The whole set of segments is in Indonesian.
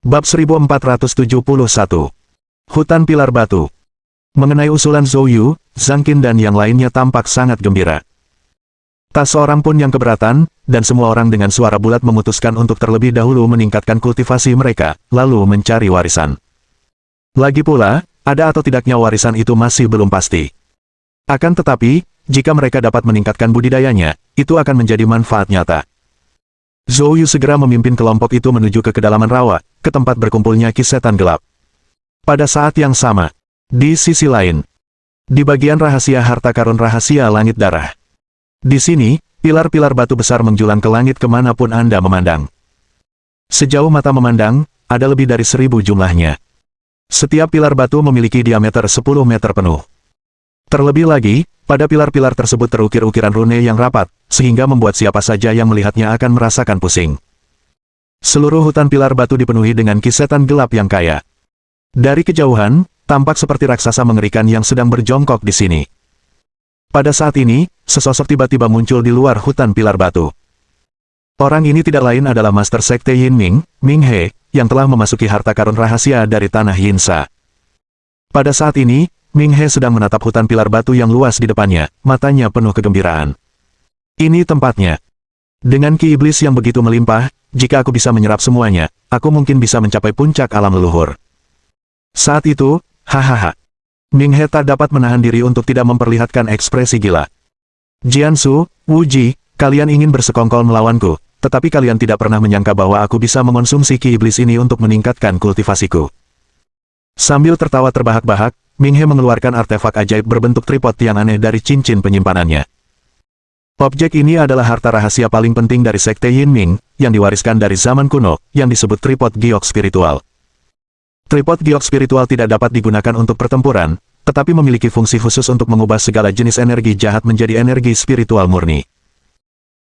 Bab 1471. Hutan Pilar Batu. Mengenai usulan Zhou Yu, Zhang Qin dan yang lainnya tampak sangat gembira. Tak seorang pun yang keberatan, dan semua orang dengan suara bulat memutuskan untuk terlebih dahulu meningkatkan kultivasi mereka, lalu mencari warisan. Lagi pula, ada atau tidaknya warisan itu masih belum pasti. Akan tetapi, jika mereka dapat meningkatkan budidayanya, itu akan menjadi manfaat nyata. Zhou Yu segera memimpin kelompok itu menuju ke kedalaman rawa, ke tempat berkumpulnya Ki Setan Gelap. Pada saat yang sama, di sisi lain, di bagian rahasia harta karun rahasia langit darah. Di sini, pilar-pilar batu besar menjulang ke langit kemanapun Anda memandang. Sejauh mata memandang, ada lebih dari 1000 jumlahnya. Setiap pilar batu memiliki diameter 10 meter penuh. Terlebih lagi, pada pilar-pilar tersebut terukir ukiran rune yang rapat, sehingga membuat siapa saja yang melihatnya akan merasakan pusing. Seluruh hutan pilar batu dipenuhi dengan Ki Setan Gelap yang kaya. Dari kejauhan, tampak seperti raksasa mengerikan yang sedang berjongkok di sini. Pada saat ini, sesosok tiba-tiba muncul di luar hutan pilar batu. Orang ini tidak lain adalah Master Sekte Yin Ming, Ming He, yang telah memasuki harta karun rahasia dari tanah Yinsa. Pada saat ini, Ming He sedang menatap hutan pilar batu yang luas di depannya, matanya penuh kegembiraan. Ini tempatnya. Dengan ki iblis yang begitu melimpah, jika aku bisa menyerap semuanya, aku mungkin bisa mencapai puncak alam leluhur. Saat itu, hahaha. Ming He tak dapat menahan diri untuk tidak memperlihatkan ekspresi gila. Jiansu, Wu Ji, kalian ingin bersekongkol melawanku, tetapi kalian tidak pernah menyangka bahwa aku bisa mengonsumsi ki iblis ini untuk meningkatkan kultivasiku. Sambil tertawa terbahak-bahak, Ming He mengeluarkan artefak ajaib berbentuk tripod yang aneh dari cincin penyimpanannya. Objek ini adalah harta rahasia paling penting dari Sekte Yin Ming, yang diwariskan dari zaman kuno, yang disebut tripod giok spiritual. Tripod giok spiritual tidak dapat digunakan untuk pertempuran, tetapi memiliki fungsi khusus untuk mengubah segala jenis energi jahat menjadi energi spiritual murni.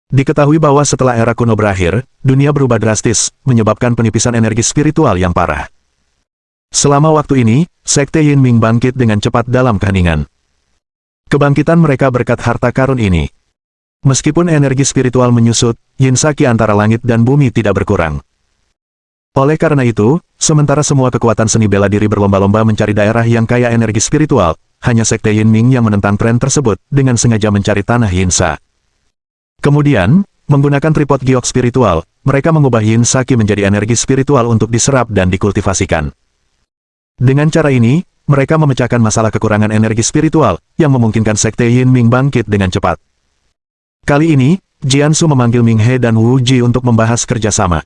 Diketahui bahwa setelah era kuno berakhir, dunia berubah drastis, menyebabkan penipisan energi spiritual yang parah. Selama waktu ini, Sekte Yin Ming bangkit dengan cepat dalam keheningan. Kebangkitan mereka berkat harta karun ini. Meskipun energi spiritual menyusut, yin saki antara langit dan bumi tidak berkurang. Oleh karena itu, sementara semua kekuatan seni bela diri berlomba-lomba mencari daerah yang kaya energi spiritual, hanya Sekte Yin Ming yang menentang tren tersebut, dengan sengaja mencari tanah Yinsa. Kemudian, menggunakan tripod giok spiritual, mereka mengubah yin saki menjadi energi spiritual untuk diserap dan dikultivasikan. Dengan cara ini, mereka memecahkan masalah kekurangan energi spiritual, yang memungkinkan Sekte Yin Ming bangkit dengan cepat. Kali ini, Jiansu memanggil Ming He dan Wu Ji untuk membahas kerjasama.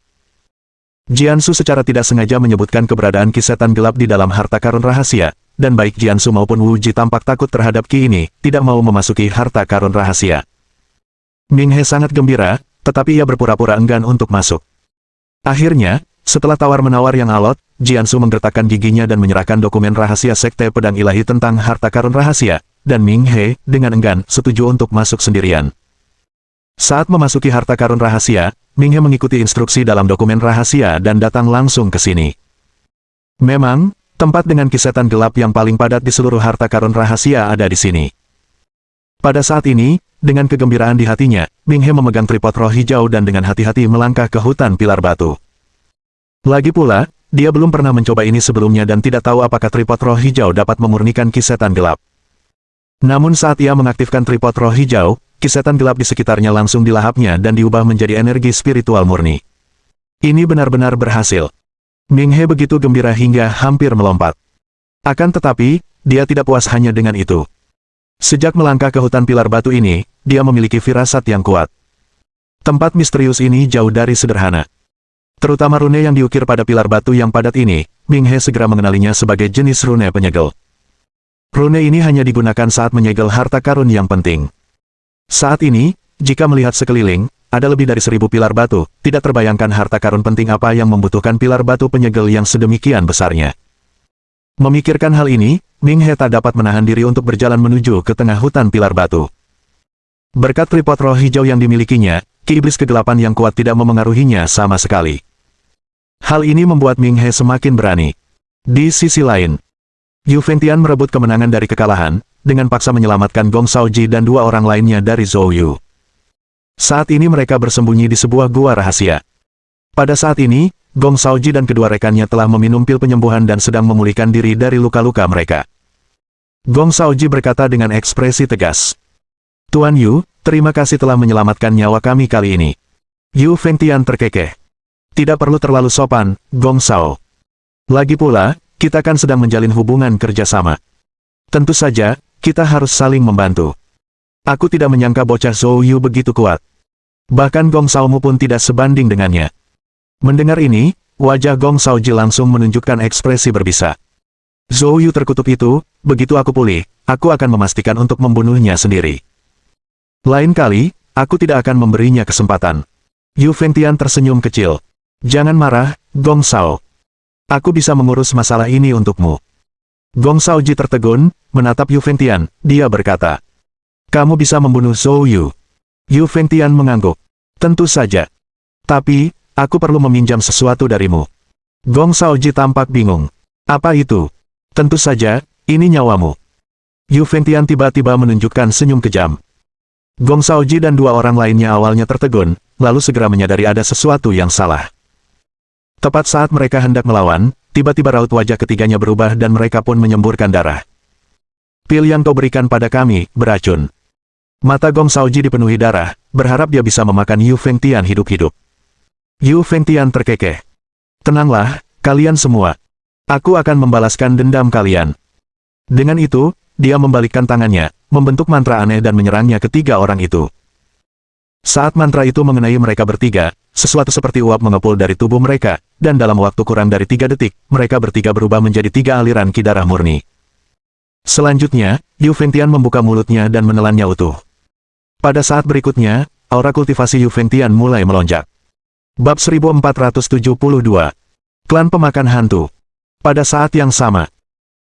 Jiansu secara tidak sengaja menyebutkan keberadaan Ki Setan Gelap di dalam harta karun rahasia, dan baik Jiansu maupun Wu Ji tampak takut terhadap Ki ini, tidak mau memasuki harta karun rahasia. Ming He sangat gembira, tetapi ia berpura-pura enggan untuk masuk. Akhirnya, setelah tawar-menawar yang alot, Jiansu menggertakkan giginya dan menyerahkan dokumen rahasia Sekte Pedang Ilahi tentang harta karun rahasia, dan Ming He, dengan enggan, setuju untuk masuk sendirian. Saat memasuki harta karun rahasia, Ming He mengikuti instruksi dalam dokumen rahasia dan datang langsung ke sini. Memang, tempat dengan Ki Setan Gelap yang paling padat di seluruh harta karun rahasia ada di sini. Pada saat ini, dengan kegembiraan di hatinya, Ming He memegang tripod roh hijau dan dengan hati-hati melangkah ke hutan pilar batu. Lagi pula, dia belum pernah mencoba ini sebelumnya dan tidak tahu apakah tripod roh hijau dapat memurnikan Ki Setan Gelap. Namun saat ia mengaktifkan tripod roh hijau, Ki Setan Gelap di sekitarnya langsung dilahapnya dan diubah menjadi energi spiritual murni. Ini benar-benar berhasil. Ming He begitu gembira hingga hampir melompat. Akan tetapi, dia tidak puas hanya dengan itu. Sejak melangkah ke hutan pilar batu ini, dia memiliki firasat yang kuat. Tempat misterius ini jauh dari sederhana. Terutama rune yang diukir pada pilar batu yang padat ini, Ming He segera mengenalinya sebagai jenis rune penyegel. Rune ini hanya digunakan saat menyegel harta karun yang penting. Saat ini, jika melihat sekeliling, ada lebih dari 1000 pilar batu, tidak terbayangkan harta karun penting apa yang membutuhkan pilar batu penyegel yang sedemikian besarnya. Memikirkan hal ini, Ming He tak dapat menahan diri untuk berjalan menuju ke tengah hutan pilar batu. Berkat tripod roh hijau yang dimilikinya, ki iblis kegelapan yang kuat tidak memengaruhinya sama sekali. Hal ini membuat Ming He semakin berani. Di sisi lain, Yu Fengtian merebut kemenangan dari kekalahan, dengan paksa menyelamatkan Gong Shaoji dan 2 orang lainnya dari Zhou Yu. Saat ini mereka bersembunyi di sebuah gua rahasia. Pada saat ini, Gong Shaoji dan kedua rekannya telah meminum pil penyembuhan dan sedang memulihkan diri dari luka-luka mereka. Gong Shaoji berkata dengan ekspresi tegas. Tuan Yu, terima kasih telah menyelamatkan nyawa kami kali ini. Yu Fengtian terkekeh. Tidak perlu terlalu sopan, Gong Shao. Lagi pula, kita kan sedang menjalin hubungan kerjasama. Tentu saja, kita harus saling membantu. Aku tidak menyangka bocah Zhou Yu begitu kuat. Bahkan Gong Shaomu pun tidak sebanding dengannya. Mendengar ini, wajah Gong Shaoji langsung menunjukkan ekspresi berbisa. Zhou Yu terkutuk itu, begitu aku pulih, aku akan memastikan untuk membunuhnya sendiri. Lain kali, aku tidak akan memberinya kesempatan. Yu Fengtian tersenyum kecil. Jangan marah, Gong Shao. Aku bisa mengurus masalah ini untukmu. Gong Shaoji tertegun, menatap Yu Fengtian, dia berkata. Kamu bisa membunuh Zhou Yu. Yu Fengtian mengangguk. Tentu saja. Tapi, aku perlu meminjam sesuatu darimu. Gong Shaoji tampak bingung. Apa itu? Tentu saja, ini nyawamu. Yu Fengtian tiba-tiba menunjukkan senyum kejam. Gong Shaoji dan dua orang lainnya awalnya tertegun, lalu segera menyadari ada sesuatu yang salah. Tepat saat mereka hendak melawan, tiba-tiba raut wajah ketiganya berubah dan mereka pun menyemburkan darah. Pil yang kau berikan pada kami, beracun. Mata Gong Shaoji dipenuhi darah, berharap dia bisa memakan Yu Fengtian hidup-hidup. Yu Fengtian terkekeh. Tenanglah, kalian semua. Aku akan membalaskan dendam kalian. Dengan itu, dia membalikkan tangannya, membentuk mantra aneh dan menyerangnya ketiga orang itu. Saat mantra itu mengenai mereka bertiga, sesuatu seperti uap mengepul dari tubuh mereka, dan dalam waktu kurang dari 3 detik, mereka bertiga berubah menjadi 3 aliran ki darah murni. Selanjutnya, Yu Fengtian membuka mulutnya dan menelannya utuh. Pada saat berikutnya, aura kultivasi Yu Fengtian mulai melonjak. Bab 1472. Klan Pemakan Hantu. Pada saat yang sama,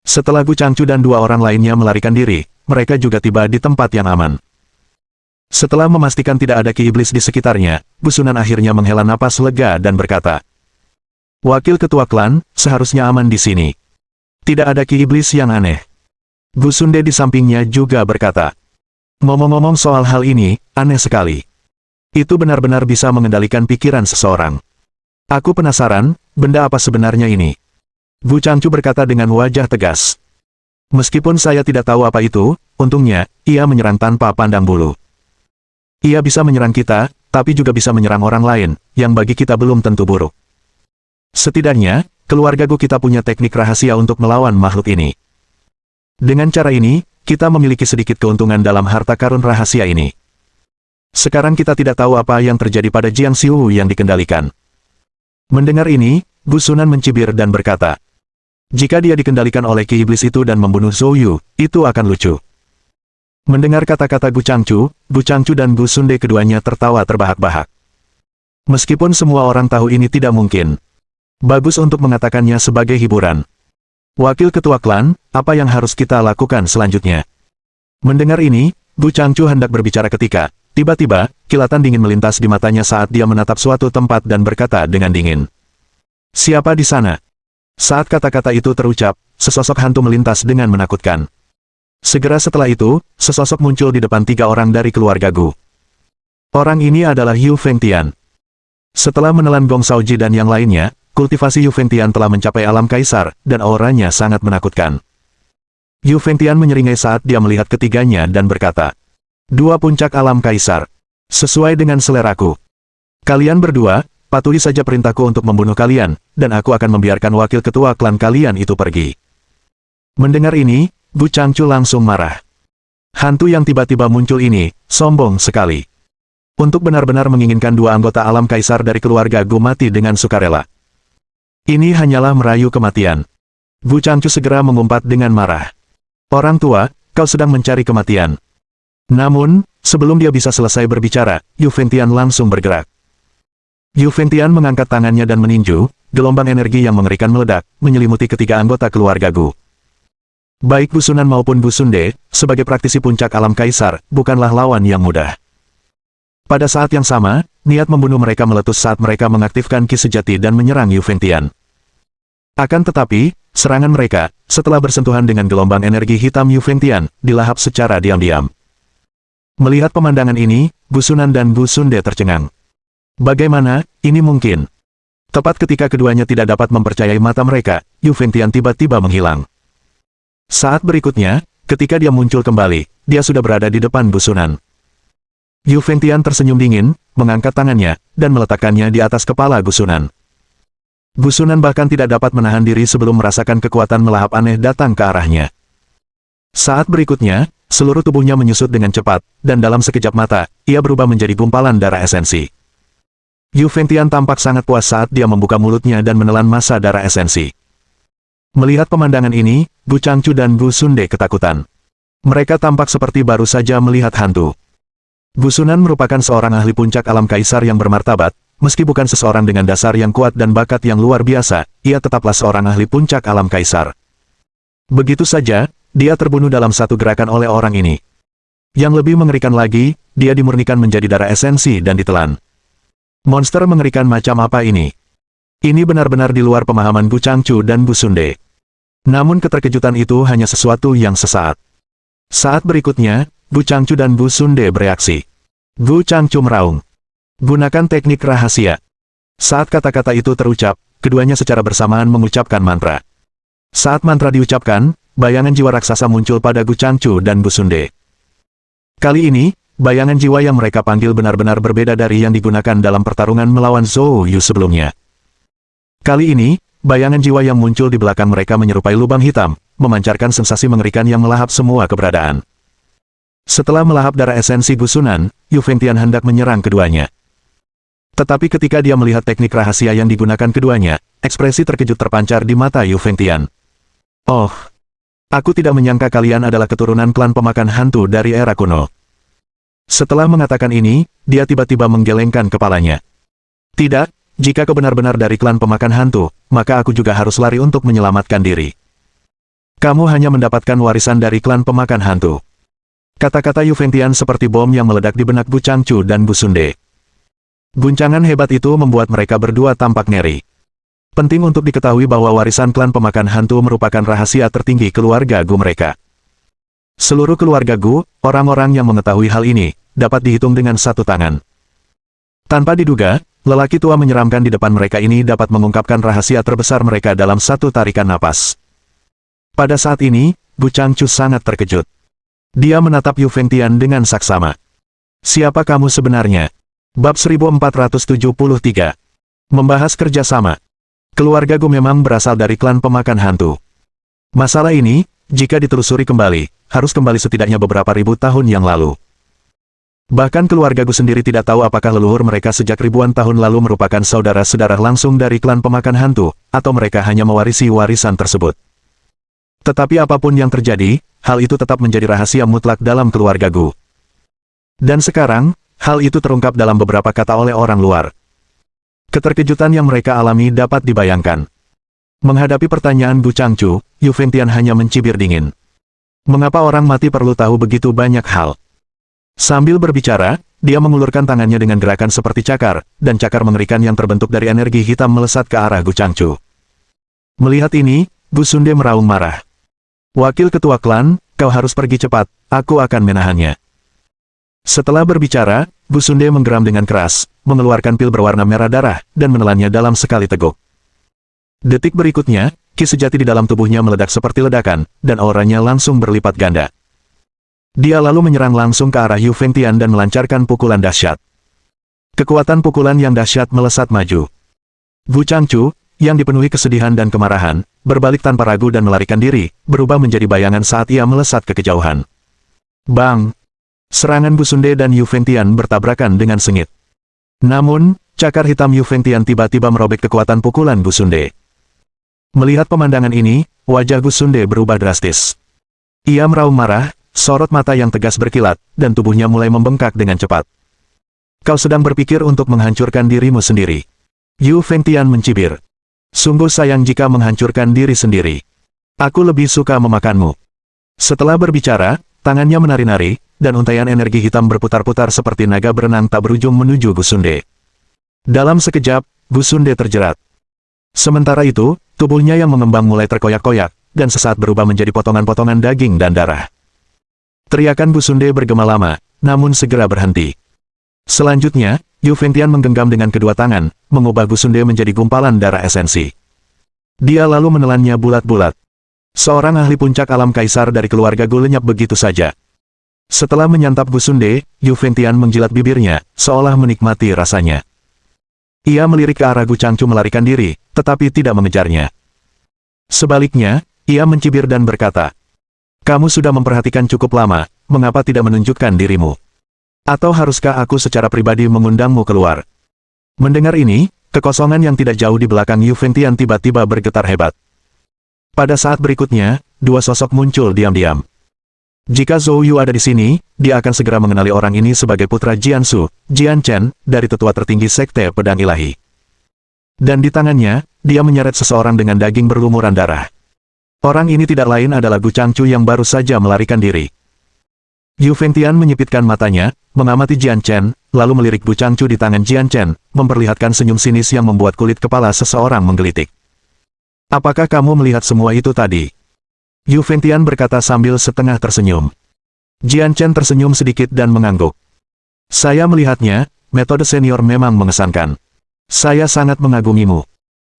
setelah Gu Changchu dan dua orang lainnya melarikan diri, mereka juga tiba di tempat yang aman. Setelah memastikan tidak ada ki iblis di sekitarnya, Gu Sunan akhirnya menghela napas lega dan berkata, Wakil ketua klan, seharusnya aman di sini. Tidak ada ki iblis yang aneh. Gu Sunde di sampingnya juga berkata, ngomong-ngomong soal hal ini, aneh sekali. Itu benar-benar bisa mengendalikan pikiran seseorang. Aku penasaran, benda apa sebenarnya ini? Gu Changchu berkata dengan wajah tegas. Meskipun saya tidak tahu apa itu, untungnya, ia menyerang tanpa pandang bulu. Ia bisa menyerang kita, tapi juga bisa menyerang orang lain, yang bagi kita belum tentu buruk. Setidaknya, keluarga Gu kita punya teknik rahasia untuk melawan makhluk ini. Dengan cara ini, kita memiliki sedikit keuntungan dalam harta karun rahasia ini. Sekarang kita tidak tahu apa yang terjadi pada Jiang Xiu yang dikendalikan. Mendengar ini, Gu Sunan mencibir dan berkata, jika dia dikendalikan oleh ki iblis itu dan membunuh Zhou Yu, itu akan lucu. Mendengar kata-kata Gu Changchu dan Gu Sunde keduanya tertawa terbahak-bahak. Meskipun semua orang tahu ini tidak mungkin, bagus untuk mengatakannya sebagai hiburan. Wakil ketua klan, apa yang harus kita lakukan selanjutnya? Mendengar ini, Gu Changchu hendak berbicara ketika, tiba-tiba, kilatan dingin melintas di matanya saat dia menatap suatu tempat dan berkata dengan dingin. Siapa di sana? Saat kata-kata itu terucap, sesosok hantu melintas dengan menakutkan. Segera setelah itu, sesosok muncul di depan 3 orang dari keluarga Gu. Orang ini adalah Yu Fengtian. Setelah menelan Gong Shaoji dan yang lainnya, kultivasi Yu Fengtian telah mencapai alam kaisar, dan auranya sangat menakutkan. Yu Fengtian menyeringai saat dia melihat ketiganya dan berkata, 2 puncak alam kaisar. Sesuai dengan seleraku. Kalian berdua, patuhi saja perintahku untuk membunuh kalian, dan aku akan membiarkan wakil ketua klan kalian itu pergi. Mendengar ini, Gu Changchu langsung marah. Hantu yang tiba-tiba muncul ini, sombong sekali. Untuk benar-benar menginginkan 2 anggota alam kaisar dari keluarga Gu mati dengan sukarela. Ini hanyalah merayu kematian. Gu Changchu segera mengumpat dengan marah. Orang tua, kau sedang mencari kematian. Namun, sebelum dia bisa selesai berbicara, Yu Fengtian langsung bergerak. Yu Fengtian mengangkat tangannya dan meninju, gelombang energi yang mengerikan meledak, menyelimuti ketiga anggota keluarga Gu. Baik Gu Sunan maupun Gu Sunde, sebagai praktisi puncak alam kaisar, bukanlah lawan yang mudah. Pada saat yang sama, niat membunuh mereka meletus saat mereka mengaktifkan ki sejati dan menyerang Yu Fengtian. Akan tetapi, serangan mereka, setelah bersentuhan dengan gelombang energi hitam Yu Fengtian, dilahap secara diam-diam. Melihat pemandangan ini, Gu Sunan dan Gu Sunde tercengang. Bagaimana, ini mungkin? Tepat ketika keduanya tidak dapat mempercayai mata mereka, Yu Fengtian tiba-tiba menghilang. Saat berikutnya, ketika dia muncul kembali, dia sudah berada di depan Gusunan. Yu Fengtian tersenyum dingin, mengangkat tangannya, dan meletakkannya di atas kepala Gusunan. Gusunan bahkan tidak dapat menahan diri sebelum merasakan kekuatan melahap aneh datang ke arahnya. Saat berikutnya, seluruh tubuhnya menyusut dengan cepat, dan dalam sekejap mata, ia berubah menjadi gumpalan darah esensi. Yu Fengtian tampak sangat puas saat dia membuka mulutnya dan menelan massa darah esensi. Melihat pemandangan ini, Gu Changchu dan Gu Sunde ketakutan. Mereka tampak seperti baru saja melihat hantu. Gu Sunan merupakan seorang ahli puncak alam kaisar yang bermartabat, meski bukan seseorang dengan dasar yang kuat dan bakat yang luar biasa, ia tetaplah seorang ahli puncak alam kaisar. Begitu saja, dia terbunuh dalam satu gerakan oleh orang ini. Yang lebih mengerikan lagi, dia dimurnikan menjadi darah esensi dan ditelan. Monster mengerikan macam apa ini? Ini benar-benar di luar pemahaman Gu Changchu dan Gu Sunde. Namun keterkejutan itu hanya sesuatu yang sesaat. Saat berikutnya, Gu Changchu dan Gu Sunde bereaksi. Gu Changchu meraung. Gunakan teknik rahasia. Saat kata-kata itu terucap, keduanya secara bersamaan mengucapkan mantra. Saat mantra diucapkan, bayangan jiwa raksasa muncul pada Gu Changchu dan Gu Sunde. Kali ini, bayangan jiwa yang mereka panggil benar-benar berbeda dari yang digunakan dalam pertarungan melawan Zhou Yu sebelumnya. Kali ini, bayangan jiwa yang muncul di belakang mereka menyerupai lubang hitam, memancarkan sensasi mengerikan yang melahap semua keberadaan. Setelah melahap darah esensi Gu Sunan, Yu Fengtian hendak menyerang keduanya. Tetapi ketika dia melihat teknik rahasia yang digunakan keduanya, ekspresi terkejut terpancar di mata Yu Fengtian. Oh, aku tidak menyangka kalian adalah keturunan klan pemakan hantu dari era kuno. Setelah mengatakan ini, dia tiba-tiba menggelengkan kepalanya. Tidak, jika kau benar-benar dari klan pemakan hantu, maka aku juga harus lari untuk menyelamatkan diri. Kamu hanya mendapatkan warisan dari klan pemakan hantu. Kata-kata Yu Fengtian seperti bom yang meledak di benak Gu Changchu dan Gu Sunde. Guncangan hebat itu membuat mereka berdua tampak ngeri. Penting untuk diketahui bahwa warisan klan pemakan hantu merupakan rahasia tertinggi keluarga Gu mereka. Seluruh keluarga Gu, orang-orang yang mengetahui hal ini, dapat dihitung dengan satu tangan. Tanpa diduga, lelaki tua menyeramkan di depan mereka ini dapat mengungkapkan rahasia terbesar mereka dalam satu tarikan napas. Pada saat ini, Gu Changchu sangat terkejut. Dia menatap Yu Fengtian dengan saksama. Siapa kamu sebenarnya? Bab 1473. Membahas kerjasama. Keluarga Gu memang berasal dari klan pemakan hantu. Masalah ini, jika ditelusuri kembali, harus kembali setidaknya beberapa ribu tahun yang lalu. Bahkan keluarga Gu sendiri tidak tahu apakah leluhur mereka sejak ribuan tahun lalu merupakan saudara-saudara langsung dari klan pemakan hantu, atau mereka hanya mewarisi warisan tersebut. Tetapi apapun yang terjadi, hal itu tetap menjadi rahasia mutlak dalam keluarga Gu. Dan sekarang, hal itu terungkap dalam beberapa kata oleh orang luar. Keterkejutan yang mereka alami dapat dibayangkan. Menghadapi pertanyaan Gu Changchu, Yu Fengtian hanya mencibir dingin. Mengapa orang mati perlu tahu begitu banyak hal? Sambil berbicara, dia mengulurkan tangannya dengan gerakan seperti cakar, dan cakar mengerikan yang terbentuk dari energi hitam melesat ke arah Gu Changchu. Melihat ini, Gu Sunde meraung marah. Wakil ketua klan, kau harus pergi cepat, aku akan menahannya. Setelah berbicara, Gu Sunde menggeram dengan keras, mengeluarkan pil berwarna merah darah, dan menelannya dalam sekali teguk. Detik berikutnya, ki sejati di dalam tubuhnya meledak seperti ledakan, dan auranya langsung berlipat ganda. Dia lalu menyerang langsung ke arah Yu Fengtian dan melancarkan pukulan dahsyat. Kekuatan pukulan yang dahsyat melesat maju. Gu Changchu, yang dipenuhi kesedihan dan kemarahan, berbalik tanpa ragu dan melarikan diri, berubah menjadi bayangan saat ia melesat ke kejauhan. Bang! Serangan Gu Sunde dan Yu Fengtian bertabrakan dengan sengit. Namun, cakar hitam Yu Fengtian tiba-tiba merobek kekuatan pukulan Gu Sunde. Melihat pemandangan ini, wajah Gu Sunde berubah drastis. Ia meraung marah, sorot mata yang tegas berkilat, dan tubuhnya mulai membengkak dengan cepat. Kau sedang berpikir untuk menghancurkan dirimu sendiri. Yu Fengtian mencibir. Sungguh sayang jika menghancurkan diri sendiri. Aku lebih suka memakanmu. Setelah berbicara, tangannya menari-nari, dan untaian energi hitam berputar-putar seperti naga berenang tak berujung menuju Gu Sunde. Dalam sekejap, Gu Sunde terjerat. Sementara itu, tubuhnya yang mengembang mulai terkoyak-koyak, dan sesaat berubah menjadi potongan-potongan daging dan darah. Teriakan Gu Sunde bergema lama, namun segera berhenti. Selanjutnya, Yu Fengtian menggenggam dengan kedua tangan, mengubah Gusunde menjadi gumpalan darah esensi. Dia lalu menelannya bulat-bulat. Seorang ahli puncak alam kaisar dari keluarga Gu lenyap begitu saja. Setelah menyantap Gusunde, Yu Fengtian menjilat bibirnya, seolah menikmati rasanya. Ia melirik ke arah Gu Changchu melarikan diri, tetapi tidak mengejarnya. Sebaliknya, ia mencibir dan berkata, "Kamu sudah memperhatikan cukup lama, mengapa tidak menunjukkan dirimu? Atau haruskah aku secara pribadi mengundangmu keluar?" Mendengar ini, kekosongan yang tidak jauh di belakang Yu Fengtian tiba-tiba bergetar hebat. Pada saat berikutnya, dua sosok muncul diam-diam. Jika Zhou Yu ada di sini, dia akan segera mengenali orang ini sebagai putra Jiansu, Jian Chen, dari tetua tertinggi Sekte Pedang Ilahi. Dan di tangannya, dia menyeret seseorang dengan daging berlumuran darah. Orang ini tidak lain adalah Gu Changchu yang baru saja melarikan diri. Yu Fengtian menyipitkan matanya, mengamati Jian Chen, lalu melirik Gu Changchu di tangan Jian Chen, memperlihatkan senyum sinis yang membuat kulit kepala seseorang menggelitik. "Apakah kamu melihat semua itu tadi?" Yu Fengtian berkata sambil setengah tersenyum. Jian Chen tersenyum sedikit dan mengangguk. "Saya melihatnya, metode senior memang mengesankan. Saya sangat mengagumimu."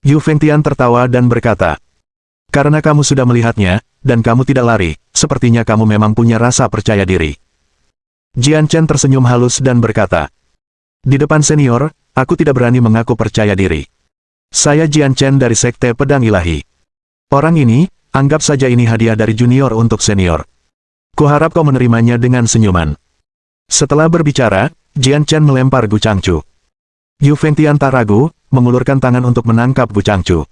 Yu Fengtian tertawa dan berkata, "Karena kamu sudah melihatnya, dan kamu tidak lari, sepertinya kamu memang punya rasa percaya diri." Jian Chen tersenyum halus dan berkata, "Di depan senior, aku tidak berani mengaku percaya diri. Saya Jian Chen dari Sekte Pedang Ilahi. Orang ini, anggap saja ini hadiah dari junior untuk senior. Kuharap kau menerimanya dengan senyuman." Setelah berbicara, Jian Chen melempar Gu Changchu. Yu Fengtian tak ragu, mengulurkan tangan untuk menangkap Gu Changchu.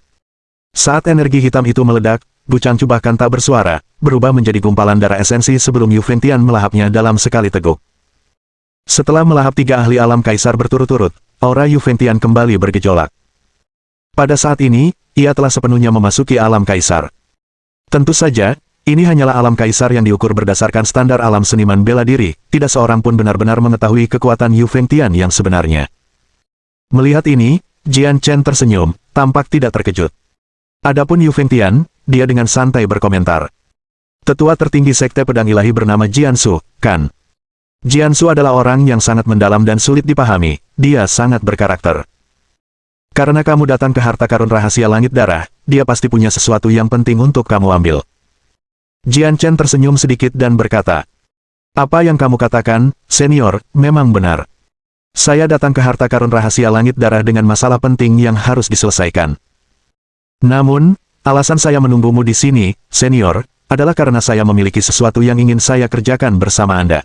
Saat energi hitam itu meledak, Gu Changchu bahkan tak bersuara, berubah menjadi gumpalan darah esensi sebelum Yu Fengtian melahapnya dalam sekali teguk. Setelah melahap tiga ahli alam kaisar berturut-turut, aura Yu Fengtian kembali bergejolak. Pada saat ini, ia telah sepenuhnya memasuki alam kaisar. Tentu saja, ini hanyalah alam kaisar yang diukur berdasarkan standar alam seniman bela diri, tidak seorang pun benar-benar mengetahui kekuatan Yu Fengtian yang sebenarnya. Melihat ini, Jian Chen tersenyum, tampak tidak terkejut. Adapun Yu Fengtian, dia dengan santai berkomentar. "Tetua tertinggi Sekte Pedang Ilahi bernama Jiansu, kan?" Jiansu adalah orang yang sangat mendalam dan sulit dipahami, dia sangat berkarakter. "Karena kamu datang ke harta karun rahasia langit darah, dia pasti punya sesuatu yang penting untuk kamu ambil." Jian Chen tersenyum sedikit dan berkata, "Apa yang kamu katakan, senior, memang benar. Saya datang ke harta karun rahasia langit darah dengan masalah penting yang harus diselesaikan. Namun, alasan saya menunggumu di sini, senior, adalah karena saya memiliki sesuatu yang ingin saya kerjakan bersama Anda."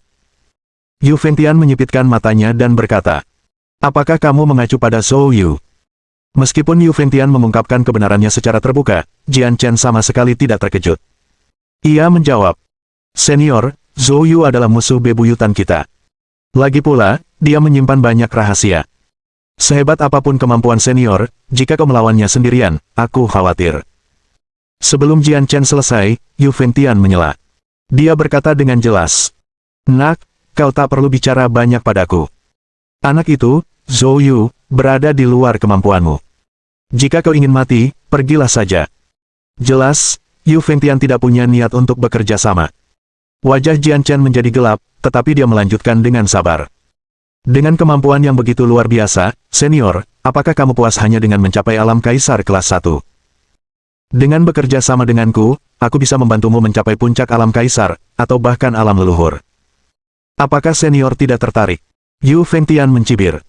Yu Fengtian menyipitkan matanya dan berkata, "Apakah kamu mengacu pada Zhou Yu?" Meskipun Yu Fengtian mengungkapkan kebenarannya secara terbuka, Jian Chen sama sekali tidak terkejut. Ia menjawab, "Senior, Zhou Yu adalah musuh bebuyutan kita. Lagi pula, dia menyimpan banyak rahasia. Sehebat apapun kemampuan senior, jika kau melawannya sendirian, aku khawatir." Sebelum Jian Chen selesai, Yu Fengtian menyela. Dia berkata dengan jelas, "Nak, kau tak perlu bicara banyak padaku. Anak itu, Zhou Yu, berada di luar kemampuanmu. Jika kau ingin mati, pergilah saja." Jelas, Yu Fengtian tidak punya niat untuk bekerja sama. Wajah Jian Chen menjadi gelap, tetapi dia melanjutkan dengan sabar. "Dengan kemampuan yang begitu luar biasa, senior, apakah kamu puas hanya dengan mencapai alam kaisar kelas 1? Dengan bekerja sama denganku, aku bisa membantumu mencapai puncak alam kaisar, atau bahkan alam leluhur. Apakah senior tidak tertarik?" Yu Fengtian mencibir.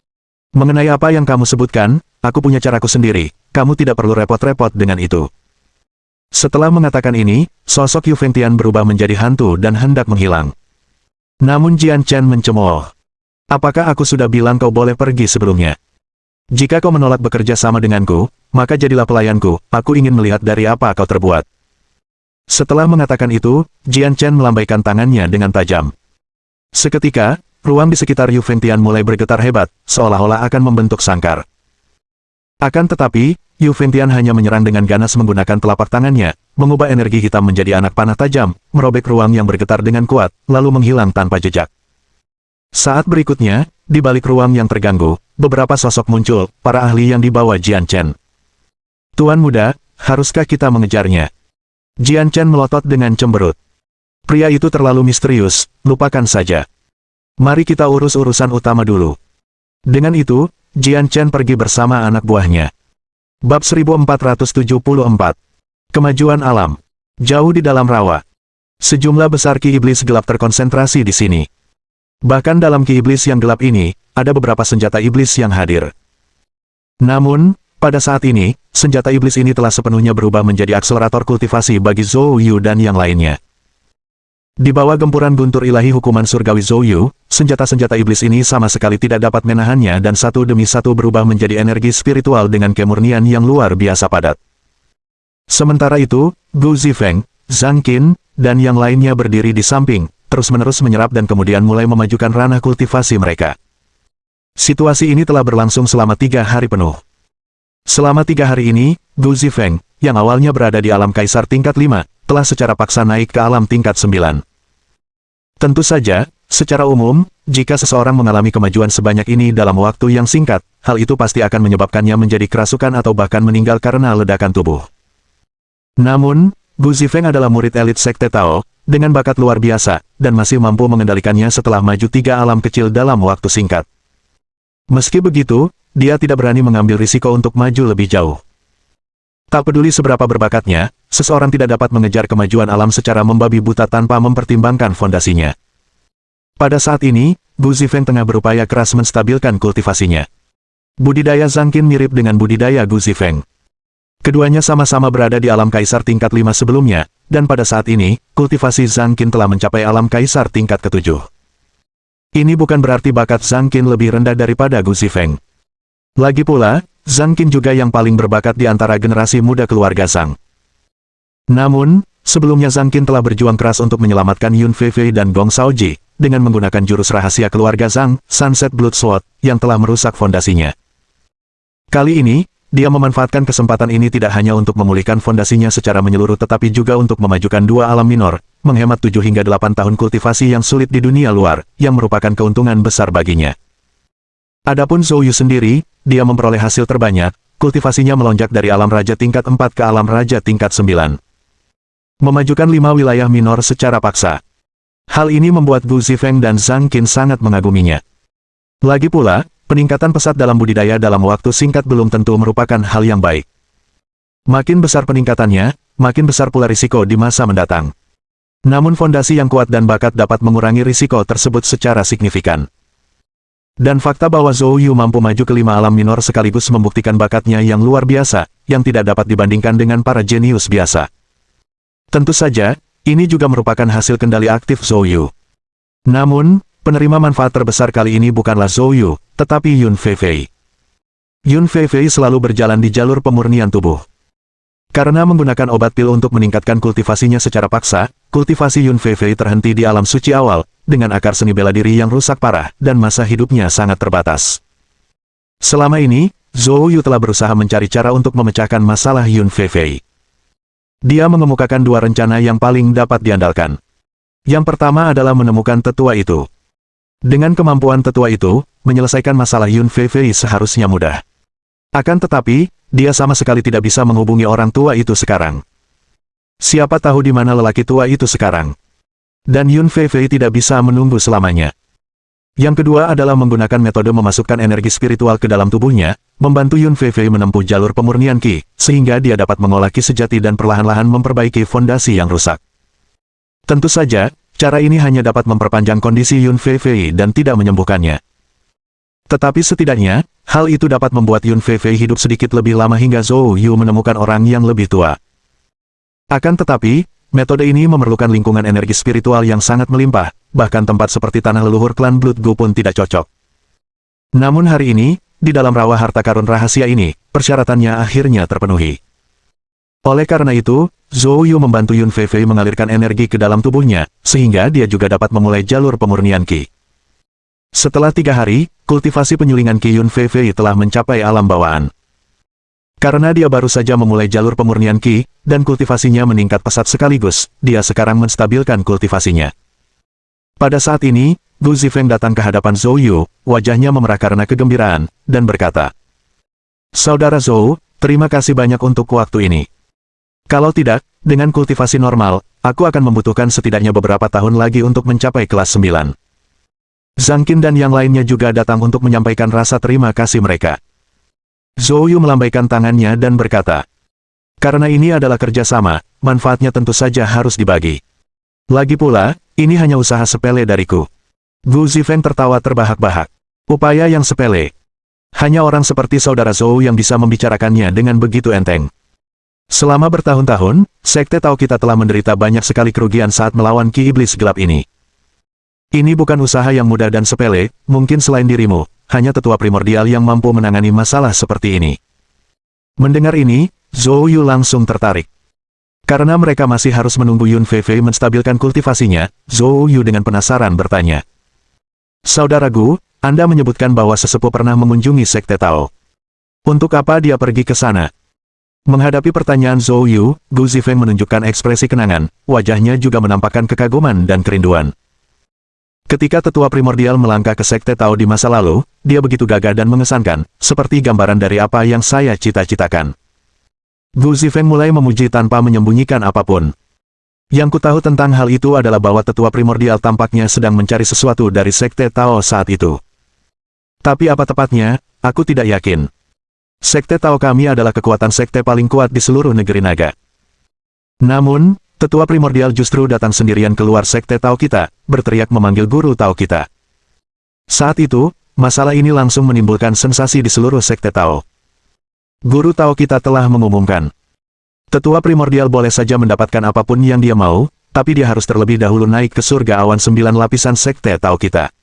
"Mengenai apa yang kamu sebutkan, aku punya caraku sendiri, kamu tidak perlu repot-repot dengan itu." Setelah mengatakan ini, sosok Yu Fengtian berubah menjadi hantu dan hendak menghilang. Namun Jian Chen mencemooh. "Apakah aku sudah bilang kau boleh pergi sebelumnya? Jika kau menolak bekerja sama denganku, maka jadilah pelayanku, aku ingin melihat dari apa kau terbuat." Setelah mengatakan itu, Jian Chen melambaikan tangannya dengan tajam. Seketika, ruang di sekitar Yu Fengtian mulai bergetar hebat, seolah-olah akan membentuk sangkar. Akan tetapi, Yu Fengtian hanya menyerang dengan ganas menggunakan telapak tangannya, mengubah energi hitam menjadi anak panah tajam, merobek ruang yang bergetar dengan kuat, lalu menghilang tanpa jejak. Saat berikutnya, di balik ruang yang terganggu, beberapa sosok muncul, para ahli yang dibawa Jian Chen. "Tuan muda, haruskah kita mengejarnya?" Jian Chen melotot dengan cemberut. "Pria itu terlalu misterius, lupakan saja. Mari kita urus urusan utama dulu." Dengan itu, Jian Chen pergi bersama anak buahnya. Bab 1474. Kemajuan alam. Jauh di dalam rawa. Sejumlah besar ki iblis gelap terkonsentrasi di sini. Bahkan dalam ki iblis yang gelap ini, ada beberapa senjata iblis yang hadir. Namun, pada saat ini, senjata iblis ini telah sepenuhnya berubah menjadi akselerator kultivasi bagi Zhou Yu dan yang lainnya. Di bawah gempuran guntur ilahi hukuman surgawi Zhou Yu, senjata-senjata iblis ini sama sekali tidak dapat menahannya dan satu demi satu berubah menjadi energi spiritual dengan kemurnian yang luar biasa padat. Sementara itu, Gu Zifeng, Zhang Qin, dan yang lainnya berdiri di samping, terus-menerus menyerap dan kemudian mulai memajukan ranah kultivasi mereka. Situasi ini telah berlangsung selama 3 hari penuh. Selama 3 hari ini, Gu Zifeng, yang awalnya berada di alam kaisar tingkat 5, telah secara paksa naik ke alam tingkat 9. Tentu saja, secara umum, jika seseorang mengalami kemajuan sebanyak ini dalam waktu yang singkat, hal itu pasti akan menyebabkannya menjadi kerasukan atau bahkan meninggal karena ledakan tubuh. Namun, Gu Zifeng adalah murid elit Sekte Tao, dengan bakat luar biasa, dan masih mampu mengendalikannya setelah maju 3 alam kecil dalam waktu singkat. Meski begitu, dia tidak berani mengambil risiko untuk maju lebih jauh. Tak peduli seberapa berbakatnya, seseorang tidak dapat mengejar kemajuan alam secara membabi buta tanpa mempertimbangkan fondasinya. Pada saat ini, Gu Zifeng tengah berupaya keras menstabilkan kultivasinya. Budidaya Zhang Qin mirip dengan budidaya Gu Zifeng. Keduanya sama-sama berada di alam kaisar tingkat 5 sebelumnya, dan pada saat ini, kultivasi Zhang Qin telah mencapai alam kaisar tingkat ke-7. Ini bukan berarti bakat Zhang Qin lebih rendah daripada Gu Zifeng. Lagi pula, Zhang Qin juga yang paling berbakat di antara generasi muda keluarga Zhang. Namun, sebelumnya Zhang Qin telah berjuang keras untuk menyelamatkan Yun Feifei dan Gong Shaoji, dengan menggunakan jurus rahasia keluarga Zhang, Sunset Blood Sword, yang telah merusak fondasinya. Kali ini, dia memanfaatkan kesempatan ini tidak hanya untuk memulihkan fondasinya secara menyeluruh tetapi juga untuk memajukan 2 alam minor, menghemat 7 hingga 8 tahun kultivasi yang sulit di dunia luar, yang merupakan keuntungan besar baginya. Adapun Zhou Yu sendiri, dia memperoleh hasil terbanyak, kultivasinya melonjak dari alam raja tingkat 4 ke alam raja tingkat 9. Memajukan 5 wilayah minor secara paksa. Hal ini membuat Gu Zifeng dan Zhang Qin sangat mengaguminya. Lagi pula, peningkatan pesat dalam budidaya dalam waktu singkat belum tentu merupakan hal yang baik. Makin besar peningkatannya, makin besar pula risiko di masa mendatang. Namun fondasi yang kuat dan bakat dapat mengurangi risiko tersebut secara signifikan. Dan fakta bahwa Zhou Yu mampu maju ke 5 alam minor sekaligus membuktikan bakatnya yang luar biasa, yang tidak dapat dibandingkan dengan para jenius biasa. Tentu saja, ini juga merupakan hasil kendali aktif Zhou Yu. Namun, penerima manfaat terbesar kali ini bukanlah Zhou Yu, tetapi Yun Feifei. Yun Feifei selalu berjalan di jalur pemurnian tubuh. Karena menggunakan obat pil untuk meningkatkan kultivasinya secara paksa, kultivasi Yun Feifei terhenti di alam suci awal, dengan akar seni bela diri yang rusak parah, dan masa hidupnya sangat terbatas. Selama ini, Zhou Yu telah berusaha mencari cara untuk memecahkan masalah Yun Feifei. Dia mengemukakan 2 rencana yang paling dapat diandalkan. Yang pertama adalah menemukan tetua itu. Dengan kemampuan tetua itu, menyelesaikan masalah Yun Feifei seharusnya mudah. Akan tetapi, dia sama sekali tidak bisa menghubungi orang tua itu sekarang. Siapa tahu di mana lelaki tua itu sekarang. Dan Yun Feifei tidak bisa menunggu selamanya. Yang kedua adalah menggunakan metode memasukkan energi spiritual ke dalam tubuhnya, membantu Yun Feifei menempuh jalur pemurnian Qi, sehingga dia dapat mengolah Qi sejati dan perlahan-lahan memperbaiki fondasi yang rusak. Tentu saja, cara ini hanya dapat memperpanjang kondisi Yun Feifei dan tidak menyembuhkannya. Tetapi setidaknya, hal itu dapat membuat Yun Feifei hidup sedikit lebih lama hingga Zhou Yu menemukan orang yang lebih tua. Akan tetapi, metode ini memerlukan lingkungan energi spiritual yang sangat melimpah, bahkan tempat seperti tanah leluhur klan Blood Gu pun tidak cocok. Namun hari ini, di dalam rawa harta karun rahasia ini, persyaratannya akhirnya terpenuhi. Oleh karena itu, Zhou Yu membantu Yun Feifei mengalirkan energi ke dalam tubuhnya, sehingga dia juga dapat memulai jalur pemurnian Qi. Setelah 3 hari, kultivasi penyulingan Qi Yun Feifei telah mencapai alam bawaan. Karena dia baru saja memulai jalur pemurnian Qi, dan kultivasinya meningkat pesat sekaligus, dia sekarang menstabilkan kultivasinya. Pada saat ini, Gu Zifeng datang ke hadapan Zhou Yu, wajahnya memerah karena kegembiraan, dan berkata, "Saudara Zhou, terima kasih banyak untuk waktu ini. Kalau tidak, dengan kultivasi normal, aku akan membutuhkan setidaknya beberapa tahun lagi untuk mencapai kelas 9. Zhang Qin dan yang lainnya juga datang untuk menyampaikan rasa terima kasih mereka. Zhou Yu melambaikan tangannya dan berkata, "Karena ini adalah kerjasama, manfaatnya tentu saja harus dibagi. Lagi pula, ini hanya usaha sepele dariku." Gu Zifeng tertawa terbahak-bahak. Upaya yang sepele. Hanya orang seperti saudara Zhou yang bisa membicarakannya dengan begitu enteng. Selama bertahun-tahun, Sekte Tao kita telah menderita banyak sekali kerugian saat melawan Ki Iblis Gelap ini. Ini bukan usaha yang mudah dan sepele, mungkin selain dirimu, hanya tetua primordial yang mampu menangani masalah seperti ini. Mendengar ini, Zhou Yu langsung tertarik. Karena mereka masih harus menunggu Yun Feifei menstabilkan kultivasinya, Zhou Yu dengan penasaran bertanya. "Saudara Gu, Anda menyebutkan bahwa sesepuh pernah mengunjungi Sekte Tao. Untuk apa dia pergi ke sana?" Menghadapi pertanyaan Zhou Yu, Gu Zifeng menunjukkan ekspresi kenangan, wajahnya juga menampakkan kekaguman dan kerinduan. Ketika tetua primordial melangkah ke Sekte Tao di masa lalu, dia begitu gagah dan mengesankan, seperti gambaran dari apa yang saya cita-citakan. Gu Zifeng mulai memuji tanpa menyembunyikan apapun. Yang ku tahu tentang hal itu adalah bahwa tetua primordial tampaknya sedang mencari sesuatu dari Sekte Tao saat itu. Tapi apa tepatnya, aku tidak yakin. Sekte Tao kami adalah kekuatan sekte paling kuat di seluruh negeri naga. Namun, tetua primordial justru datang sendirian keluar Sekte Tao kita, berteriak memanggil guru Tao kita. Saat itu, masalah ini langsung menimbulkan sensasi di seluruh Sekte Tao. Guru Tao kita telah mengumumkan. Tetua primordial boleh saja mendapatkan apapun yang dia mau, tapi dia harus terlebih dahulu naik ke surga awan 9 lapisan Sekte Tao kita.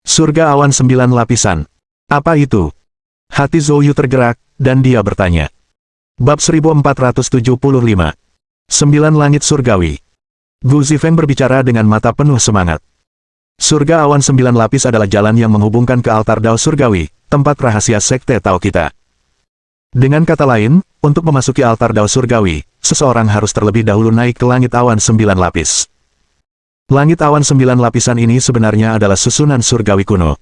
Surga awan 9 lapisan. Apa itu? Hati Zhou Yu tergerak, dan dia bertanya. Bab 1475. 9 Langit Surgawi. Gu Zifeng berbicara dengan mata penuh semangat. Surga awan 9 lapis adalah jalan yang menghubungkan ke altar Dao Surgawi, tempat rahasia Sekte Tao kita. Dengan kata lain, untuk memasuki altar Dao Surgawi, seseorang harus terlebih dahulu naik ke langit awan 9 lapis. Langit awan 9 lapisan ini sebenarnya adalah susunan surgawi kuno.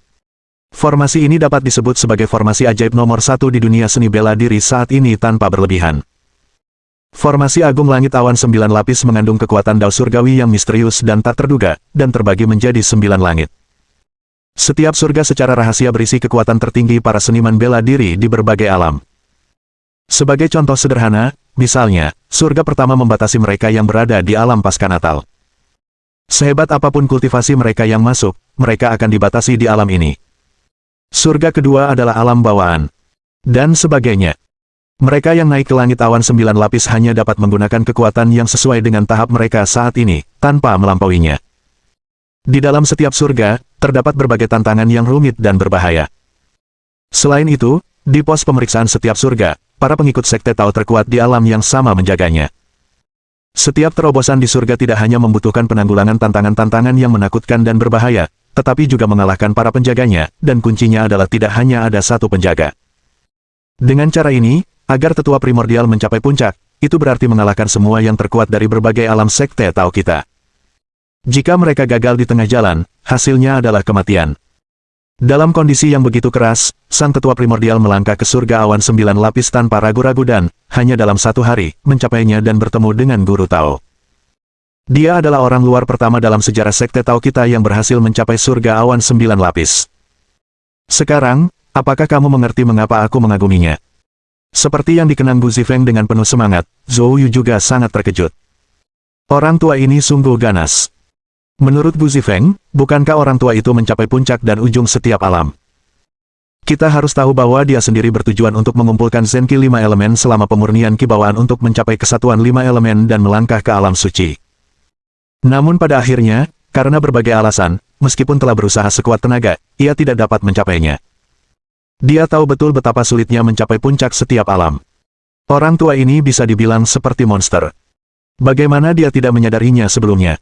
Formasi ini dapat disebut sebagai formasi ajaib nomor 1 di dunia seni bela diri saat ini tanpa berlebihan. Formasi Agung Langit Awan 9 lapis mengandung kekuatan Dao Surgawi yang misterius dan tak terduga, dan terbagi menjadi 9 langit. Setiap surga secara rahasia berisi kekuatan tertinggi para seniman bela diri di berbagai alam. Sebagai contoh sederhana, misalnya, surga pertama membatasi mereka yang berada di alam pasca Natal. Sehebat apapun kultivasi mereka yang masuk, mereka akan dibatasi di alam ini. Surga kedua adalah alam bawaan. Dan sebagainya. Mereka yang naik ke langit awan 9 lapis hanya dapat menggunakan kekuatan yang sesuai dengan tahap mereka saat ini, tanpa melampauinya. Di dalam setiap surga, terdapat berbagai tantangan yang rumit dan berbahaya. Selain itu, di pos pemeriksaan setiap surga, para pengikut Sekte Tao terkuat di alam yang sama menjaganya. Setiap terobosan di surga tidak hanya membutuhkan penanggulangan tantangan-tantangan yang menakutkan dan berbahaya, tetapi juga mengalahkan para penjaganya, dan kuncinya adalah tidak hanya ada satu penjaga. Dengan cara ini, agar tetua primordial mencapai puncak, itu berarti mengalahkan semua yang terkuat dari berbagai alam Sekte Tao kita. Jika mereka gagal di tengah jalan, hasilnya adalah kematian. Dalam kondisi yang begitu keras, sang tetua primordial melangkah ke surga awan 9 lapis tanpa ragu-ragu dan, hanya dalam 1 hari, mencapainya dan bertemu dengan guru Tao. Dia adalah orang luar pertama dalam sejarah Sekte Tao kita yang berhasil mencapai surga awan 9 lapis. Sekarang, apakah kamu mengerti mengapa aku mengaguminya? Seperti yang dikenang Gu Zifeng dengan penuh semangat, Zhou Yu juga sangat terkejut. Orang tua ini sungguh ganas. Menurut Gu Zifeng, bukankah orang tua itu mencapai puncak dan ujung setiap alam? Kita harus tahu bahwa dia sendiri bertujuan untuk mengumpulkan Zenki 5 elemen selama pemurnian kibawaan untuk mencapai kesatuan 5 elemen dan melangkah ke alam suci. Namun pada akhirnya, karena berbagai alasan, meskipun telah berusaha sekuat tenaga, ia tidak dapat mencapainya. Dia tahu betul betapa sulitnya mencapai puncak setiap alam. Orang tua ini bisa dibilang seperti monster. Bagaimana dia tidak menyadarinya sebelumnya?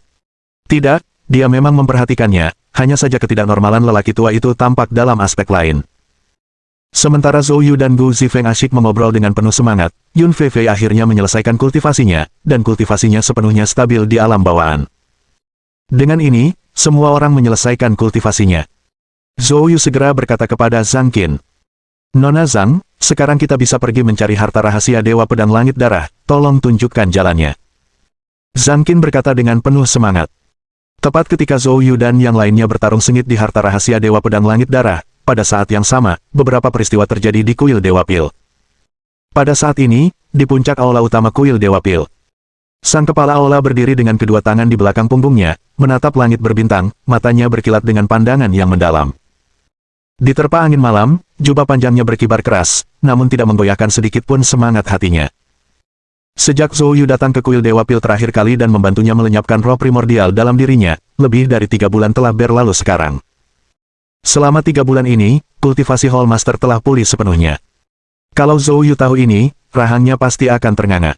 Tidak, dia memang memperhatikannya, hanya saja ketidaknormalan lelaki tua itu tampak dalam aspek lain. Sementara Zhou Yu dan Gu Zifeng asyik mengobrol dengan penuh semangat, Yun Feifei akhirnya menyelesaikan kultivasinya, dan kultivasinya sepenuhnya stabil di alam bawaan. Dengan ini, semua orang menyelesaikan kultivasinya. Zhou Yu segera berkata kepada Zhang Qin, "Nona Zhang, sekarang kita bisa pergi mencari harta rahasia Dewa Pedang Langit Darah, tolong tunjukkan jalannya." Zhang Qin berkata dengan penuh semangat. Tepat ketika Zhou Yu dan yang lainnya bertarung sengit di harta rahasia Dewa Pedang Langit Darah, pada saat yang sama, beberapa peristiwa terjadi di kuil Dewa Pil. Pada saat ini, di puncak aula utama kuil Dewa Pil, sang kepala aula berdiri dengan kedua tangan di belakang punggungnya, menatap langit berbintang, matanya berkilat dengan pandangan yang mendalam. Diterpa angin malam, jubah panjangnya berkibar keras, namun tidak menggoyahkan sedikit pun semangat hatinya. Sejak Zhou Yu datang ke kuil Dewa Pil terakhir kali dan membantunya melenyapkan roh primordial dalam dirinya, lebih dari 3 bulan telah berlalu sekarang. Selama 3 bulan ini, kultivasi Hall Master telah pulih sepenuhnya. Kalau Zhou Yu tahu ini, rahangnya pasti akan ternganga.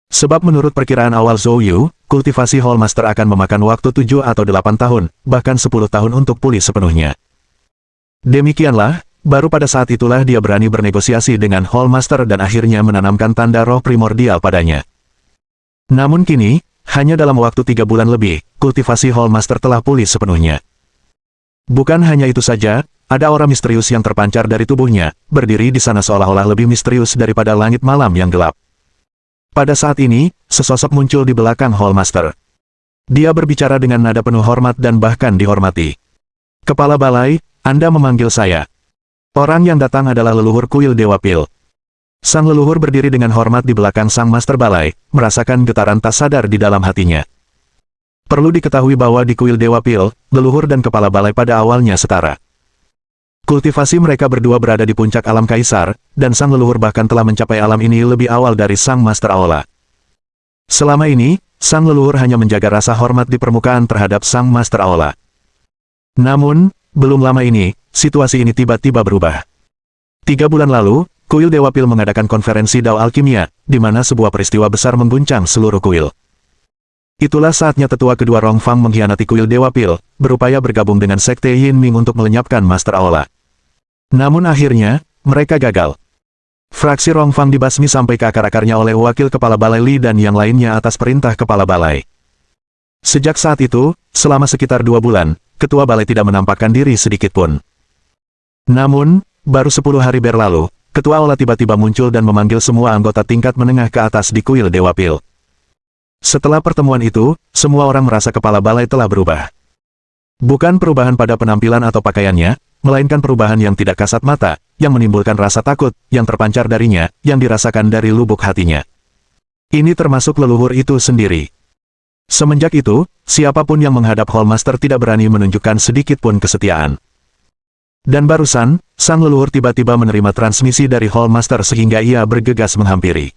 Sebab menurut perkiraan awal Zhou Yu, kultivasi Hall Master akan memakan waktu 7 atau 8 tahun, bahkan 10 tahun untuk pulih sepenuhnya. Demikianlah, baru pada saat itulah dia berani bernegosiasi dengan Hall Master dan akhirnya menanamkan tanda roh primordial padanya. Namun kini, hanya dalam waktu 3 bulan lebih, kultivasi Hall Master telah pulih sepenuhnya. Bukan hanya itu saja, ada aura misterius yang terpancar dari tubuhnya, berdiri di sana seolah-olah lebih misterius daripada langit malam yang gelap. Pada saat ini, sesosok muncul di belakang Hall Master. Dia berbicara dengan nada penuh hormat dan bahkan dihormati. "Kepala Balai, Anda memanggil saya." Orang yang datang adalah leluhur kuil Dewa Pil. Sang leluhur berdiri dengan hormat di belakang sang Master Balai, merasakan getaran tak sadar di dalam hatinya. Perlu diketahui bahwa di kuil Dewa Pil, leluhur dan kepala balai pada awalnya setara. Kultivasi mereka berdua berada di puncak alam kaisar, dan sang leluhur bahkan telah mencapai alam ini lebih awal dari sang Master Aula. Selama ini, sang leluhur hanya menjaga rasa hormat di permukaan terhadap sang Master Aula. Namun, belum lama ini, situasi ini tiba-tiba berubah. 3 bulan lalu, kuil Dewa Pil mengadakan konferensi Dao Alkimia, di mana sebuah peristiwa besar mengguncang seluruh kuil. Itulah saatnya tetua kedua Rongfang mengkhianati kuil Dewa Pil, berupaya bergabung dengan Sekte Yin Ming untuk melenyapkan Master Aula. Namun akhirnya, mereka gagal. Fraksi Rongfang dibasmi sampai ke akar-akarnya oleh wakil kepala balai Li dan yang lainnya atas perintah kepala balai. Sejak saat itu, selama sekitar 2 bulan, ketua balai tidak menampakkan diri sedikitpun. Namun, baru 10 hari berlalu, ketua aula tiba-tiba muncul dan memanggil semua anggota tingkat menengah ke atas di kuil Dewa Pil. Setelah pertemuan itu, semua orang merasa kepala balai telah berubah. Bukan perubahan pada penampilan atau pakaiannya, melainkan perubahan yang tidak kasat mata, yang menimbulkan rasa takut, yang terpancar darinya, yang dirasakan dari lubuk hatinya. Ini termasuk leluhur itu sendiri. Semenjak itu, siapapun yang menghadap Hall Master tidak berani menunjukkan sedikit pun kesetiaan. Dan barusan, sang leluhur tiba-tiba menerima transmisi dari Hall Master sehingga ia bergegas menghampiri.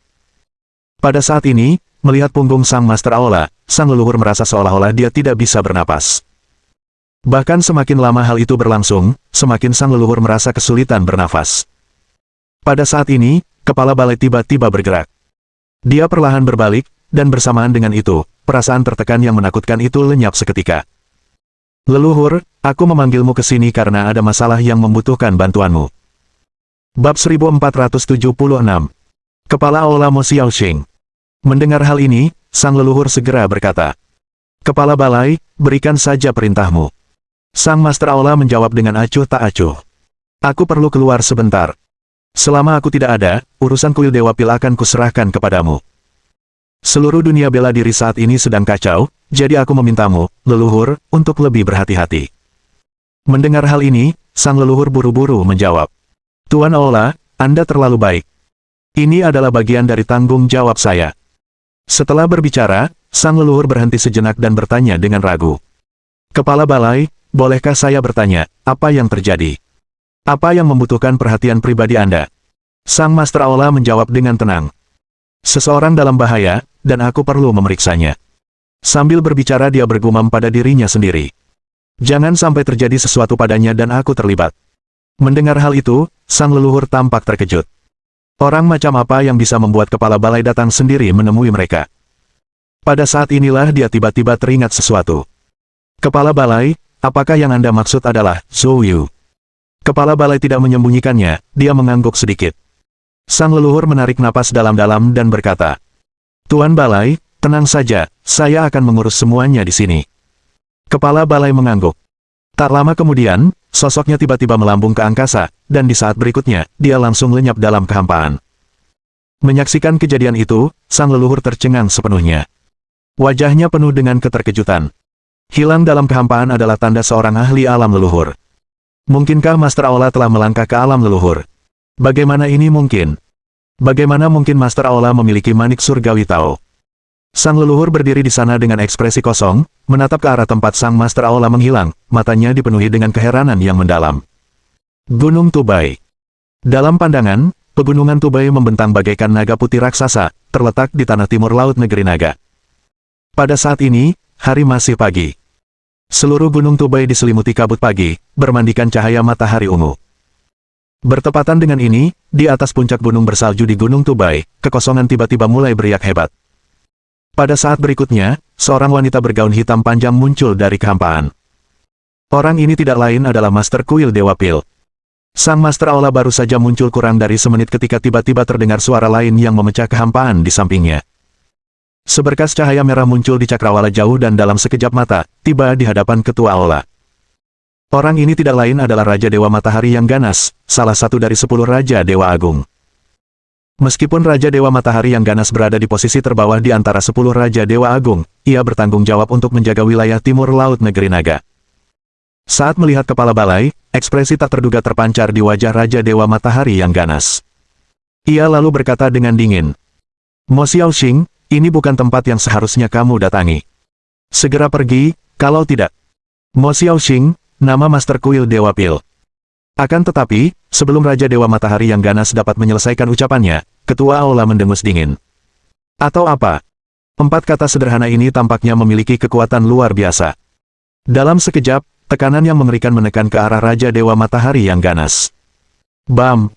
Pada saat ini, melihat punggung sang Master Aula, sang leluhur merasa seolah-olah dia tidak bisa bernapas. Bahkan semakin lama hal itu berlangsung, semakin sang leluhur merasa kesulitan bernafas. Pada saat ini, kepala balai tiba-tiba bergerak. Dia perlahan berbalik, dan bersamaan dengan itu, perasaan tertekan yang menakutkan itu lenyap seketika. "Leluhur, aku memanggilmu ke sini karena ada masalah yang membutuhkan bantuanmu." Bab 1476. Kepala Aula Mo Xiaoxing. Mendengar hal ini, sang leluhur segera berkata, "Kepala balai, berikan saja perintahmu." Sang Master Aula menjawab dengan acuh tak acuh. "Aku perlu keluar sebentar. Selama aku tidak ada, urusan kuil Dewa Pil akan kuserahkan kepadamu. Seluruh dunia bela diri saat ini sedang kacau, jadi aku memintamu, leluhur, untuk lebih berhati-hati." Mendengar hal ini, sang leluhur buru-buru menjawab, "Tuan Aula, Anda terlalu baik. Ini adalah bagian dari tanggung jawab saya." Setelah berbicara, sang leluhur berhenti sejenak dan bertanya dengan ragu, "Kepala balai, bolehkah saya bertanya, apa yang terjadi? Apa yang membutuhkan perhatian pribadi Anda?" Sang Master Aula menjawab dengan tenang, "Seseorang dalam bahaya, dan aku perlu memeriksanya." Sambil berbicara dia bergumam pada dirinya sendiri, "Jangan sampai terjadi sesuatu padanya dan aku terlibat." Mendengar hal itu, sang leluhur tampak terkejut. Orang macam apa yang bisa membuat kepala balai datang sendiri menemui mereka? Pada saat inilah dia tiba-tiba teringat sesuatu. "Kepala balai, apakah yang Anda maksud adalah Zhou Yu?" Kepala balai tidak menyembunyikannya, dia mengangguk sedikit. Sang leluhur menarik napas dalam-dalam dan berkata, "Tuan balai, tenang saja, saya akan mengurus semuanya di sini." Kepala balai mengangguk. Tak lama kemudian, sosoknya tiba-tiba melambung ke angkasa, dan di saat berikutnya, dia langsung lenyap dalam kehampaan. Menyaksikan kejadian itu, sang leluhur tercengang sepenuhnya. Wajahnya penuh dengan keterkejutan. Hilang dalam kehampaan adalah tanda seorang ahli alam leluhur. Mungkinkah Master Aula telah melangkah ke alam leluhur? Bagaimana ini mungkin? Bagaimana mungkin Master Aula memiliki manik surgawi Tao? Sang leluhur berdiri di sana dengan ekspresi kosong, menatap ke arah tempat sang Master Aula menghilang, matanya dipenuhi dengan keheranan yang mendalam. Gunung Tubai. Dalam pandangan, pegunungan Tubai membentang bagaikan naga putih raksasa, terletak di tanah timur laut negeri naga. Pada saat ini, hari masih pagi. Seluruh gunung Tubai diselimuti kabut pagi, bermandikan cahaya matahari ungu. Bertepatan dengan ini, di atas puncak gunung bersalju di Gunung Tubai, kekosongan tiba-tiba mulai beriak hebat. Pada saat berikutnya, seorang wanita bergaun hitam panjang muncul dari kehampaan. Orang ini tidak lain adalah Master Kuil Dewa Pil. Sang Master Aula baru saja muncul kurang dari semenit ketika tiba-tiba terdengar suara lain yang memecah kehampaan di sampingnya. Seberkas cahaya merah muncul di cakrawala jauh dan dalam sekejap mata, tiba di hadapan Ketua Aula. Orang ini tidak lain adalah Raja Dewa Matahari yang ganas, salah satu dari 10 Raja Dewa Agung. Meskipun Raja Dewa Matahari yang ganas berada di posisi terbawah di antara 10 Raja Dewa Agung, ia bertanggung jawab untuk menjaga wilayah timur laut negeri naga. Saat melihat kepala balai, ekspresi tak terduga terpancar di wajah Raja Dewa Matahari yang ganas. Ia lalu berkata dengan dingin, "Mo Xiaoxing, ini bukan tempat yang seharusnya kamu datangi. Segera pergi, kalau tidak." Mo Xiaoxing, nama Master Kuil Dewa Pil. Akan tetapi, sebelum Raja Dewa Matahari yang ganas dapat menyelesaikan ucapannya, Ketua Aula mendengus dingin. Atau apa? 4 kata sederhana ini tampaknya memiliki kekuatan luar biasa. Dalam sekejap, tekanan yang mengerikan menekan ke arah Raja Dewa Matahari yang ganas. Bam!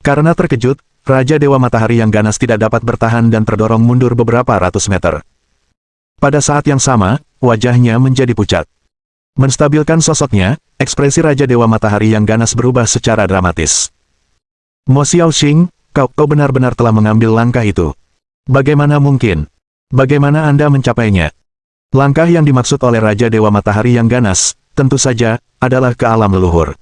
Karena terkejut, Raja Dewa Matahari yang ganas tidak dapat bertahan dan terdorong mundur beberapa ratus meter. Pada saat yang sama, wajahnya menjadi pucat. Menstabilkan sosoknya, ekspresi Raja Dewa Matahari yang ganas berubah secara dramatis. Mo Xiaoxing, kau benar-benar telah mengambil langkah itu. Bagaimana mungkin? Bagaimana Anda mencapainya? Langkah yang dimaksud oleh Raja Dewa Matahari yang ganas, tentu saja, adalah ke alam leluhur.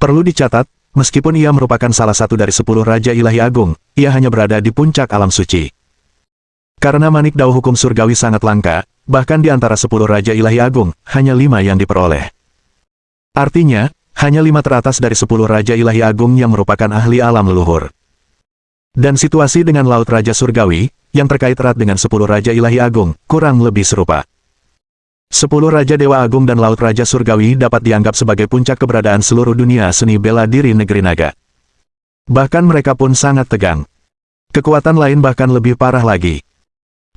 Perlu dicatat, meskipun ia merupakan salah satu dari 10 Raja Ilahi Agung, ia hanya berada di puncak alam suci. Karena manik dao hukum surgawi sangat langka, bahkan di antara 10 Raja Ilahi Agung, hanya 5 yang diperoleh. Artinya, hanya 5 teratas dari 10 Raja Ilahi Agung yang merupakan ahli alam leluhur. Dan situasi dengan Laut Raja Surgawi, yang terkait erat dengan 10 Raja Ilahi Agung, kurang lebih serupa. 10 Raja Dewa Agung dan Laut Raja Surgawi dapat dianggap sebagai puncak keberadaan seluruh dunia seni bela diri negeri naga. Bahkan mereka pun sangat tegang. Kekuatan lain bahkan lebih parah lagi.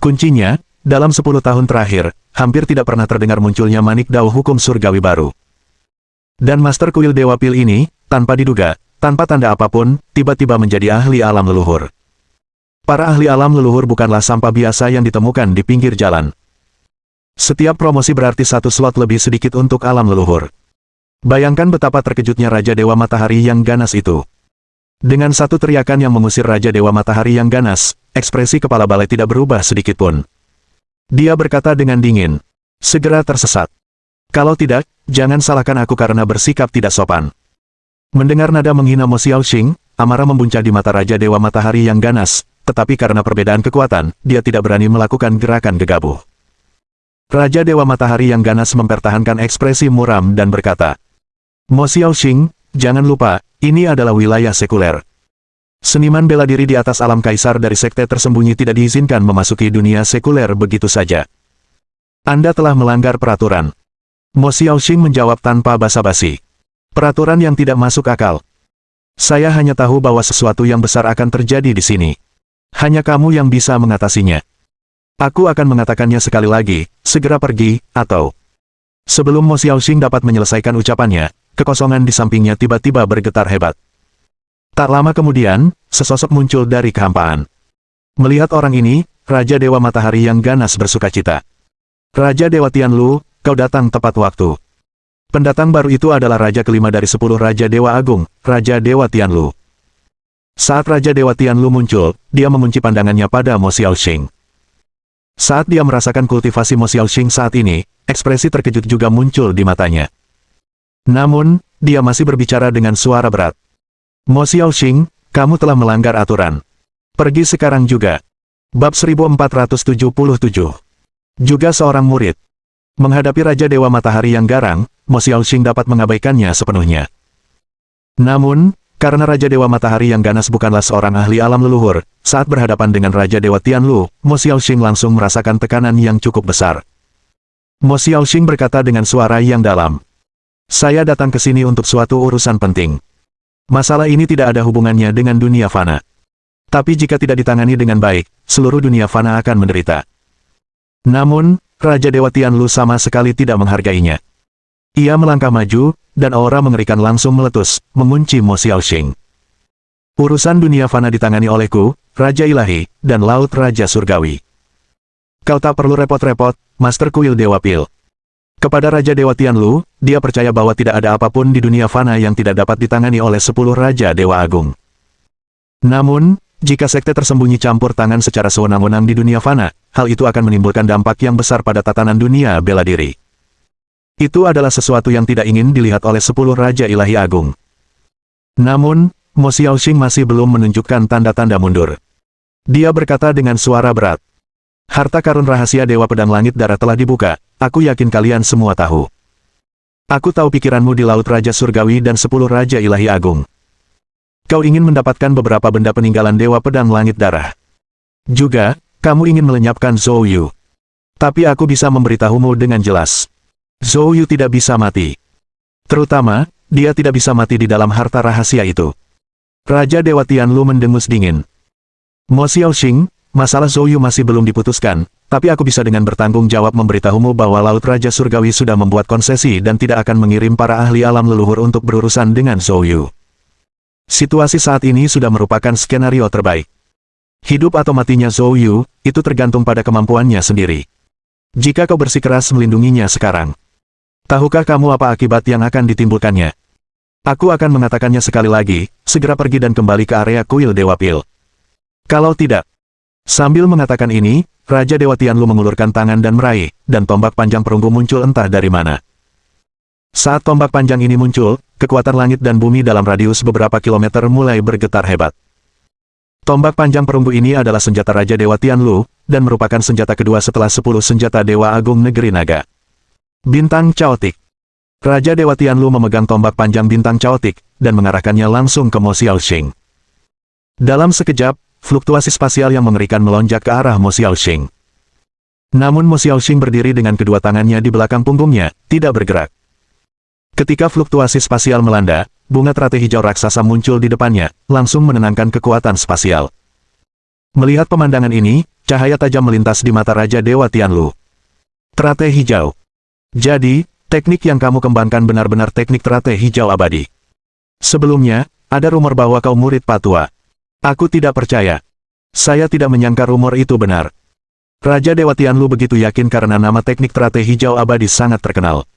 Kuncinya, dalam 10 tahun terakhir, hampir tidak pernah terdengar munculnya manik dao hukum surgawi baru. Dan Master Kuil Dewa Pil ini, tanpa diduga, tanpa tanda apapun, tiba-tiba menjadi ahli alam leluhur. Para ahli alam leluhur bukanlah sampah biasa yang ditemukan di pinggir jalan. Setiap promosi berarti 1 slot lebih sedikit untuk alam leluhur. Bayangkan betapa terkejutnya Raja Dewa Matahari yang ganas itu. Dengan satu teriakan yang mengusir Raja Dewa Matahari yang ganas, ekspresi kepala balai tidak berubah sedikitpun. Dia berkata dengan dingin, "Segera tersesat. Kalau tidak, jangan salahkan aku karena bersikap tidak sopan." Mendengar nada menghina Mo Xiaoxing, amarah membuncah di mata Raja Dewa Matahari yang ganas, tetapi karena perbedaan kekuatan, dia tidak berani melakukan gerakan gegabah. Raja Dewa Matahari yang ganas mempertahankan ekspresi muram dan berkata, "Mo Xiaoxing, jangan lupa, ini adalah wilayah sekuler. Seniman bela diri di atas alam kaisar dari sekte tersembunyi tidak diizinkan memasuki dunia sekuler begitu saja. Anda telah melanggar peraturan." Mo Xiaoxing menjawab tanpa basa-basi. "Peraturan yang tidak masuk akal. Saya hanya tahu bahwa sesuatu yang besar akan terjadi di sini. Hanya kamu yang bisa mengatasinya. Aku akan mengatakannya sekali lagi, segera pergi, atau..." Sebelum Mo Xiaoxing dapat menyelesaikan ucapannya, kekosongan di sampingnya tiba-tiba bergetar hebat. Tak lama kemudian, sesosok muncul dari kehampaan. Melihat orang ini, Raja Dewa Matahari yang ganas bersukacita. "Raja Dewa Tianlu, kau datang tepat waktu." Pendatang baru itu adalah Raja kelima dari 10 Raja Dewa Agung, Raja Dewa Tianlu. Saat Raja Dewa Tianlu muncul, dia mengunci pandangannya pada Mo Xiaoxing. Saat dia merasakan kultivasi Mo Xiaoxing saat ini, ekspresi terkejut juga muncul di matanya. Namun, dia masih berbicara dengan suara berat. "Mo Xiaoxing, kamu telah melanggar aturan. Pergi sekarang juga." Bab 1477. Juga seorang murid. Menghadapi Raja Dewa Matahari yang garang, Mo Xiaoxing dapat mengabaikannya sepenuhnya. Namun, karena Raja Dewa Matahari yang ganas bukanlah seorang ahli alam leluhur, saat berhadapan dengan Raja Dewa Tianlu, Mo Xiaoxing langsung merasakan tekanan yang cukup besar. Mo Xiaoxing berkata dengan suara yang dalam. Saya datang ke sini untuk suatu urusan penting. Masalah ini tidak ada hubungannya dengan dunia fana. Tapi jika tidak ditangani dengan baik, seluruh dunia fana akan menderita. Namun, Raja Dewa Tianlu sama sekali tidak menghargainya. Ia melangkah maju, dan aura mengerikan langsung meletus, mengunci Mo Xiaoxing. Urusan dunia fana ditangani olehku, Raja Ilahi, dan Laut Raja Surgawi. Kau tak perlu repot-repot, Master Kuil Dewa Pil. Kepada Raja Dewa Tianlu, dia percaya bahwa tidak ada apapun di dunia fana yang tidak dapat ditangani oleh 10 Raja Dewa Agung. Namun, jika sekte tersembunyi campur tangan secara sewenang-wenang di dunia fana, hal itu akan menimbulkan dampak yang besar pada tatanan dunia bela diri. Itu adalah sesuatu yang tidak ingin dilihat oleh 10 Raja Ilahi Agung. Namun, Mo Xiaoxing masih belum menunjukkan tanda-tanda mundur. Dia berkata dengan suara berat. Harta karun rahasia Dewa Pedang Langit Darah telah dibuka, aku yakin kalian semua tahu. Aku tahu pikiranmu di Laut Raja Surgawi dan 10 Raja Ilahi Agung. Kau ingin mendapatkan beberapa benda peninggalan Dewa Pedang Langit Darah. Juga, kamu ingin melenyapkan Zhou Yu. Tapi aku bisa memberitahumu dengan jelas. Zhou Yu tidak bisa mati. Terutama, dia tidak bisa mati di dalam harta rahasia itu. Raja Dewa Tianlu mendengus dingin. Mo Xiaoxing, masalah Zhou Yu masih belum diputuskan, tapi aku bisa dengan bertanggung jawab memberitahumu bahwa Laut Raja Surgawi sudah membuat konsesi dan tidak akan mengirim para ahli alam leluhur untuk berurusan dengan Zhou Yu. Situasi saat ini sudah merupakan skenario terbaik. Hidup atau matinya Zhou Yu, itu tergantung pada kemampuannya sendiri. Jika kau bersikeras melindunginya sekarang, tahukah kamu apa akibat yang akan ditimbulkannya? Aku akan mengatakannya sekali lagi, segera pergi dan kembali ke area kuil Dewa Pil. Kalau tidak. Sambil mengatakan ini, Raja Dewa Tianlu mengulurkan tangan dan meraih, dan tombak panjang perunggu muncul entah dari mana. Saat tombak panjang ini muncul, kekuatan langit dan bumi dalam radius beberapa kilometer mulai bergetar hebat. Tombak panjang perunggu ini adalah senjata Raja Dewa Tianlu, dan merupakan senjata kedua setelah 10 senjata Dewa Agung Negeri Naga. Bintang Caotik. Raja Dewa Tianlu memegang tombak panjang Bintang Caotik, dan mengarahkannya langsung ke Mo Xiaoxing. Dalam sekejap, fluktuasi spasial yang mengerikan melonjak ke arah Mo Xiaoxing. Namun Mo Xiaoxing berdiri dengan kedua tangannya di belakang punggungnya, tidak bergerak. Ketika fluktuasi spasial melanda, bunga teratai hijau raksasa muncul di depannya, langsung menenangkan kekuatan spasial. Melihat pemandangan ini, cahaya tajam melintas di mata Raja Dewa Tianlu. Teratai hijau. Jadi, teknik yang kamu kembangkan benar-benar teknik teratai hijau abadi. Sebelumnya, ada rumor bahwa kau murid Patua. Aku tidak percaya. Saya tidak menyangka rumor itu benar. Raja Dewa Tianlu begitu yakin karena nama teknik teratai hijau abadi sangat terkenal.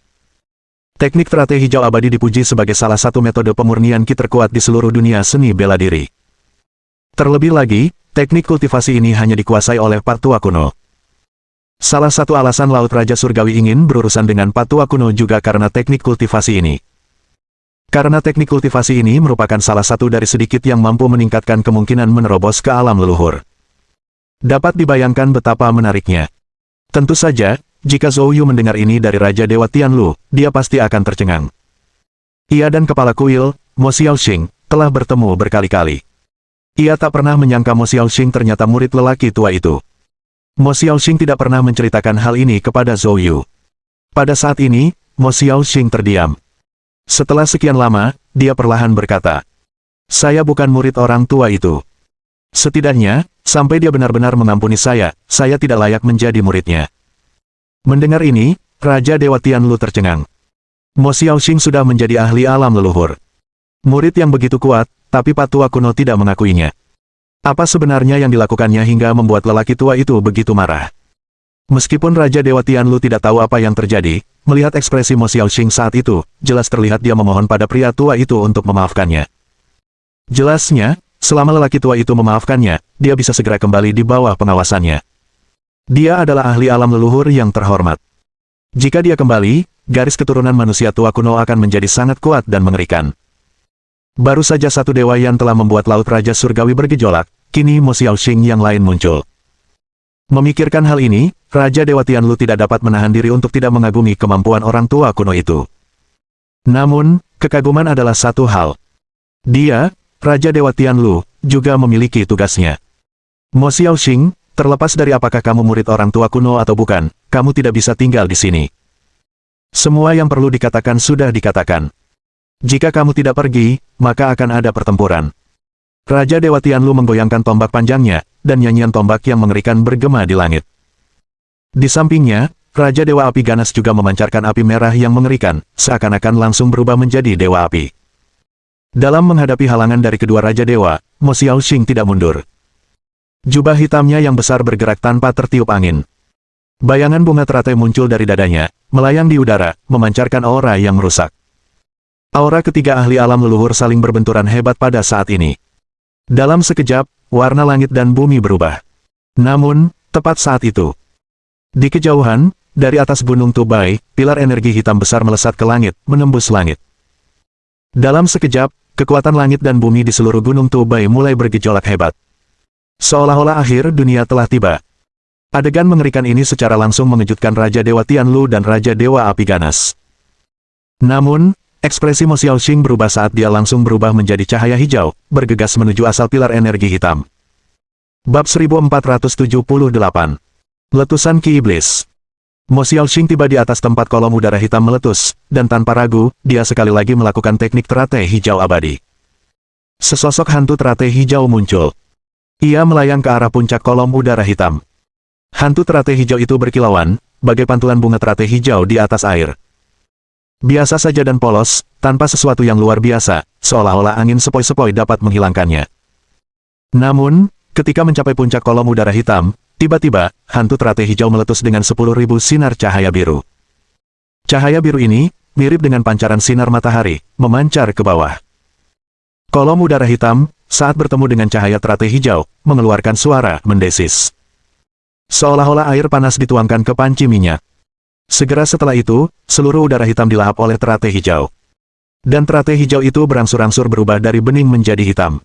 Teknik teratai hijau abadi dipuji sebagai salah satu metode pemurnian ki terkuat di seluruh dunia seni bela diri. Terlebih lagi, teknik kultivasi ini hanya dikuasai oleh Patua kuno. Salah satu alasan Laut Raja Surgawi ingin berurusan dengan Patua kuno juga karena teknik kultivasi ini. Karena teknik kultivasi ini merupakan salah satu dari sedikit yang mampu meningkatkan kemungkinan menerobos ke alam leluhur. Dapat dibayangkan betapa menariknya. Tentu saja, jika Zhou Yu mendengar ini dari Raja Dewa Tianlu, dia pasti akan tercengang. Ia dan kepala kuil, Mo Xiaoxing, telah bertemu berkali-kali. Ia tak pernah menyangka Mo Xiaoxing ternyata murid lelaki tua itu. Mo Xiaoxing tidak pernah menceritakan hal ini kepada Zhou Yu. Pada saat ini, Mo Xiaoxing terdiam. Setelah sekian lama, dia perlahan berkata, "Saya bukan murid orang tua itu. Setidaknya, sampai dia benar-benar mengampuni saya tidak layak menjadi muridnya." Mendengar ini, Raja Dewa Tianlu tercengang. Mo Xiaoxing sudah menjadi ahli alam leluhur. Murid yang begitu kuat, tapi Patua kuno tidak mengakuinya. Apa sebenarnya yang dilakukannya hingga membuat lelaki tua itu begitu marah? Meskipun Raja Dewa Tianlu tidak tahu apa yang terjadi, melihat ekspresi Mo Xiaoxing saat itu, jelas terlihat dia memohon pada pria tua itu untuk memaafkannya. Jelasnya, selama lelaki tua itu memaafkannya, dia bisa segera kembali di bawah pengawasannya. Dia adalah ahli alam leluhur yang terhormat. Jika dia kembali, garis keturunan manusia tua kuno akan menjadi sangat kuat dan mengerikan. Baru saja satu dewa yang telah membuat Laut Raja Surgawi bergejolak, kini Mo Xiaoxing yang lain muncul. Memikirkan hal ini, Raja Dewa Tianlu tidak dapat menahan diri untuk tidak mengagumi kemampuan orang tua kuno itu. Namun, kekaguman adalah satu hal. Dia, Raja Dewa Tianlu, juga memiliki tugasnya. Mo Xiaoxing, terlepas dari apakah kamu murid orang tua kuno atau bukan, kamu tidak bisa tinggal di sini. Semua yang perlu dikatakan sudah dikatakan. Jika kamu tidak pergi, maka akan ada pertempuran. Raja Dewa Tianlu menggoyangkan tombak panjangnya, dan nyanyian tombak yang mengerikan bergema di langit. Di sampingnya, Raja Dewa Api Ganas juga memancarkan api merah yang mengerikan, seakan-akan langsung berubah menjadi Dewa Api. Dalam menghadapi halangan dari kedua Raja Dewa, Mo Xiaoxing tidak mundur. Jubah hitamnya yang besar bergerak tanpa tertiup angin. Bayangan bunga teratai muncul dari dadanya, melayang di udara, memancarkan aura yang merusak. Aura ketiga ahli alam leluhur saling berbenturan hebat pada saat ini. Dalam sekejap, warna langit dan bumi berubah. Namun, tepat saat itu, di kejauhan, dari atas gunung Tubai, pilar energi hitam besar melesat ke langit, menembus langit. Dalam sekejap, kekuatan langit dan bumi di seluruh gunung Tubai mulai bergejolak hebat. Seolah-olah akhir dunia telah tiba. Adegan mengerikan ini secara langsung mengejutkan Raja Dewa Tianlu dan Raja Dewa Api Ganas. Namun, ekspresi Mo Xiaoxing berubah saat dia langsung berubah menjadi cahaya hijau, bergegas menuju asal pilar energi hitam. Bab 1478. Letusan Ki Iblis. Mo Xiaoxing tiba di atas tempat kolom udara hitam meletus, dan tanpa ragu, dia sekali lagi melakukan teknik teratai hijau abadi. Sesosok hantu teratai hijau muncul. Ia melayang ke arah puncak kolom udara hitam. Hantu teratai hijau itu berkilauan, bagai pantulan bunga teratai hijau di atas air. Biasa saja dan polos, tanpa sesuatu yang luar biasa, seolah-olah angin sepoi-sepoi dapat menghilangkannya. Namun, ketika mencapai puncak kolom udara hitam, tiba-tiba, hantu teratai hijau meletus dengan 10.000 sinar cahaya biru. Cahaya biru ini, mirip dengan pancaran sinar matahari, memancar ke bawah. Kolom udara hitam, saat bertemu dengan cahaya teratai hijau, mengeluarkan suara mendesis. Seolah-olah air panas dituangkan ke panci minyak. Segera setelah itu, seluruh udara hitam dilahap oleh teratai hijau. Dan teratai hijau itu berangsur-angsur berubah dari bening menjadi hitam.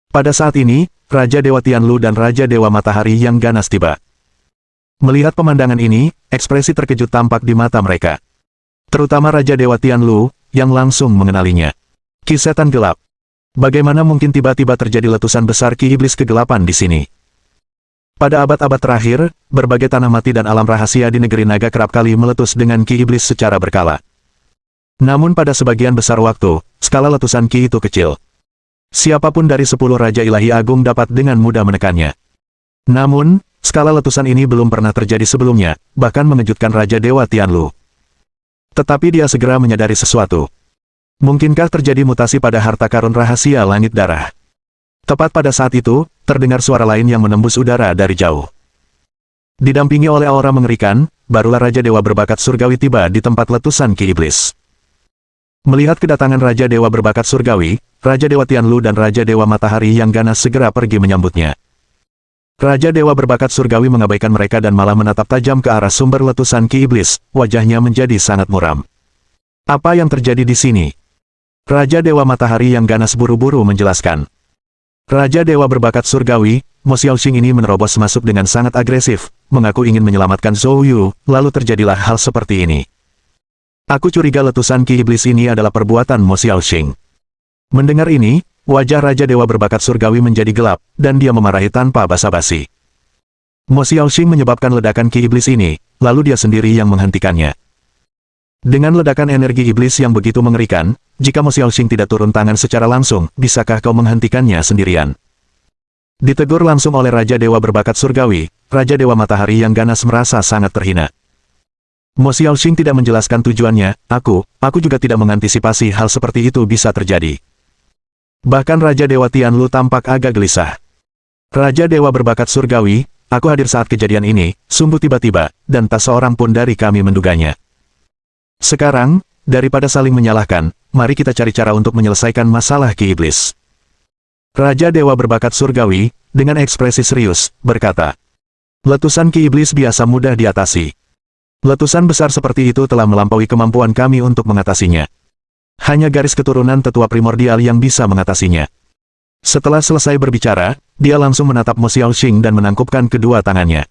Pada saat ini, Raja Dewa Tianlu dan Raja Dewa Matahari yang ganas tiba. Melihat pemandangan ini, ekspresi terkejut tampak di mata mereka. Terutama Raja Dewa Tianlu, yang langsung mengenalinya. Ki Setan Gelap. Bagaimana mungkin tiba-tiba terjadi letusan besar Ki Iblis kegelapan di sini? Pada abad-abad terakhir, berbagai tanah mati dan alam rahasia di negeri naga kerap kali meletus dengan Ki Iblis secara berkala. Namun pada sebagian besar waktu, skala letusan Ki itu kecil. Siapapun dari 10 Raja Ilahi Agung dapat dengan mudah menekannya. Namun, skala letusan ini belum pernah terjadi sebelumnya, bahkan mengejutkan Raja Dewa Tianlu. Tetapi dia segera menyadari sesuatu. Mungkinkah terjadi mutasi pada harta karun rahasia langit darah? Tepat pada saat itu, terdengar suara lain yang menembus udara dari jauh. Didampingi oleh aura mengerikan, barulah Raja Dewa berbakat surgawi tiba di tempat letusan Ki Iblis. Melihat kedatangan Raja Dewa berbakat surgawi, Raja Dewa Tianlu dan Raja Dewa Matahari yang ganas segera pergi menyambutnya. Raja Dewa berbakat surgawi mengabaikan mereka dan malah menatap tajam ke arah sumber letusan Ki Iblis, wajahnya menjadi sangat muram. Apa yang terjadi di sini? Raja Dewa Matahari yang ganas buru-buru menjelaskan. Raja Dewa berbakat surgawi, Mo Xiaoxing ini menerobos masuk dengan sangat agresif, mengaku ingin menyelamatkan Zhou Yu, lalu terjadilah hal seperti ini. Aku curiga letusan Ki Iblis ini adalah perbuatan Mo Xiaoxing. Mendengar ini, wajah Raja Dewa berbakat surgawi menjadi gelap, dan dia memarahi tanpa basa-basi. Mo Xiaoxing menyebabkan ledakan Ki Iblis ini, lalu dia sendiri yang menghentikannya. Dengan ledakan energi iblis yang begitu mengerikan, jika Mo Xiaoxing tidak turun tangan secara langsung, bisakah kau menghentikannya sendirian? Ditegur langsung oleh Raja Dewa berbakat surgawi, Raja Dewa Matahari yang ganas merasa sangat terhina. Mo Xiaoxing tidak menjelaskan tujuannya, aku juga tidak mengantisipasi hal seperti itu bisa terjadi. Bahkan Raja Dewa Tianlu tampak agak gelisah. Raja Dewa berbakat surgawi, aku hadir saat kejadian ini, sungguh tiba-tiba, dan tak seorang pun dari kami menduganya. Sekarang, daripada saling menyalahkan, mari kita cari cara untuk menyelesaikan masalah Ki Iblis. Raja Dewa berbakat surgawi, dengan ekspresi serius, berkata, letusan Ki Iblis biasa mudah diatasi. Letusan besar seperti itu telah melampaui kemampuan kami untuk mengatasinya. Hanya garis keturunan tetua primordial yang bisa mengatasinya. Setelah selesai berbicara, dia langsung menatap Mo Xiaoxing dan menangkupkan kedua tangannya.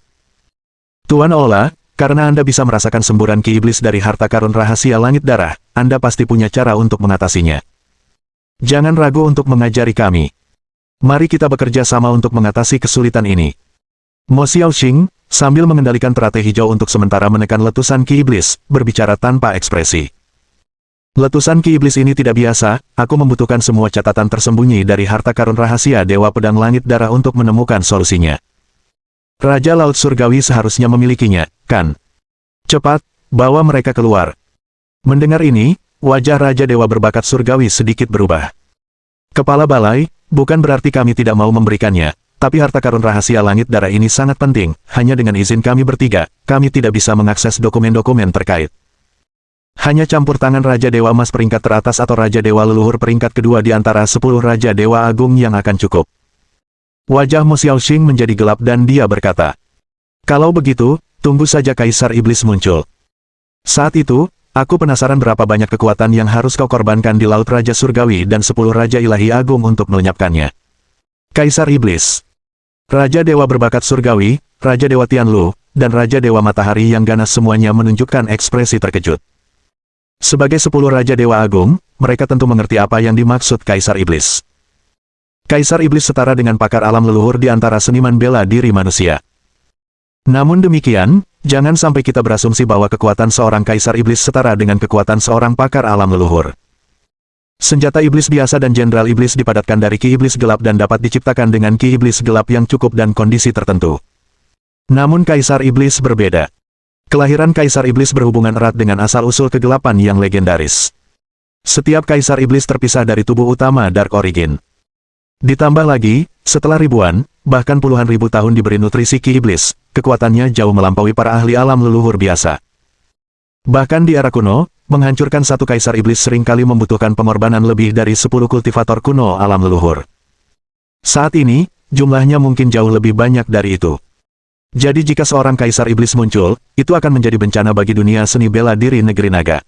Tuan Ola, karena Anda bisa merasakan semburan ki iblis dari harta karun rahasia langit darah, Anda pasti punya cara untuk mengatasinya. Jangan ragu untuk mengajari kami. Mari kita bekerja sama untuk mengatasi kesulitan ini. Mo Xiaoxing, sambil mengendalikan teratai hijau untuk sementara menekan letusan ki iblis, berbicara tanpa ekspresi. Letusan ki iblis ini tidak biasa, aku membutuhkan semua catatan tersembunyi dari harta karun rahasia Dewa Pedang Langit Darah untuk menemukan solusinya. Raja Laut Surgawi seharusnya memilikinya, kan? Cepat, bawa mereka keluar. Mendengar ini, wajah Raja Dewa berbakat surgawi sedikit berubah. Kepala Balai, bukan berarti kami tidak mau memberikannya, tapi harta karun rahasia langit darah ini sangat penting, hanya dengan izin kami bertiga, kami tidak bisa mengakses dokumen-dokumen terkait. Hanya campur tangan Raja Dewa Emas peringkat teratas atau Raja Dewa Leluhur peringkat kedua di antara 10 Raja Dewa Agung yang akan cukup. Wajah Mo Xiaoxing menjadi gelap dan dia berkata, "Kalau begitu, tunggu saja Kaisar Iblis muncul." Saat itu, aku penasaran berapa banyak kekuatan yang harus kau korbankan di Laut Raja Surgawi dan 10 Raja Ilahi Agung untuk melenyapkannya. Kaisar Iblis, Raja Dewa berbakat surgawi, Raja Dewa Tianlu, dan Raja Dewa Matahari yang ganas semuanya menunjukkan ekspresi terkejut. Sebagai 10 Raja Dewa Agung, mereka tentu mengerti apa yang dimaksud Kaisar Iblis. Kaisar Iblis setara dengan pakar alam leluhur di antara seniman bela diri manusia. Namun demikian, jangan sampai kita berasumsi bahwa kekuatan seorang Kaisar Iblis setara dengan kekuatan seorang pakar alam leluhur. Senjata iblis biasa dan jenderal iblis dipadatkan dari ki iblis gelap dan dapat diciptakan dengan ki iblis gelap yang cukup dan kondisi tertentu. Namun Kaisar Iblis berbeda. Kelahiran Kaisar Iblis berhubungan erat dengan asal-usul kegelapan yang legendaris. Setiap Kaisar Iblis terpisah dari tubuh utama Dark Origin. Ditambah lagi, setelah ribuan, bahkan puluhan ribu tahun diberi nutrisi ki iblis, kekuatannya jauh melampaui para ahli alam leluhur biasa. Bahkan di era kuno, menghancurkan satu Kaisar Iblis seringkali membutuhkan pengorbanan lebih dari 10 kultivator kuno alam leluhur. Saat ini, jumlahnya mungkin jauh lebih banyak dari itu. Jadi jika seorang Kaisar Iblis muncul, itu akan menjadi bencana bagi dunia seni bela diri negeri naga.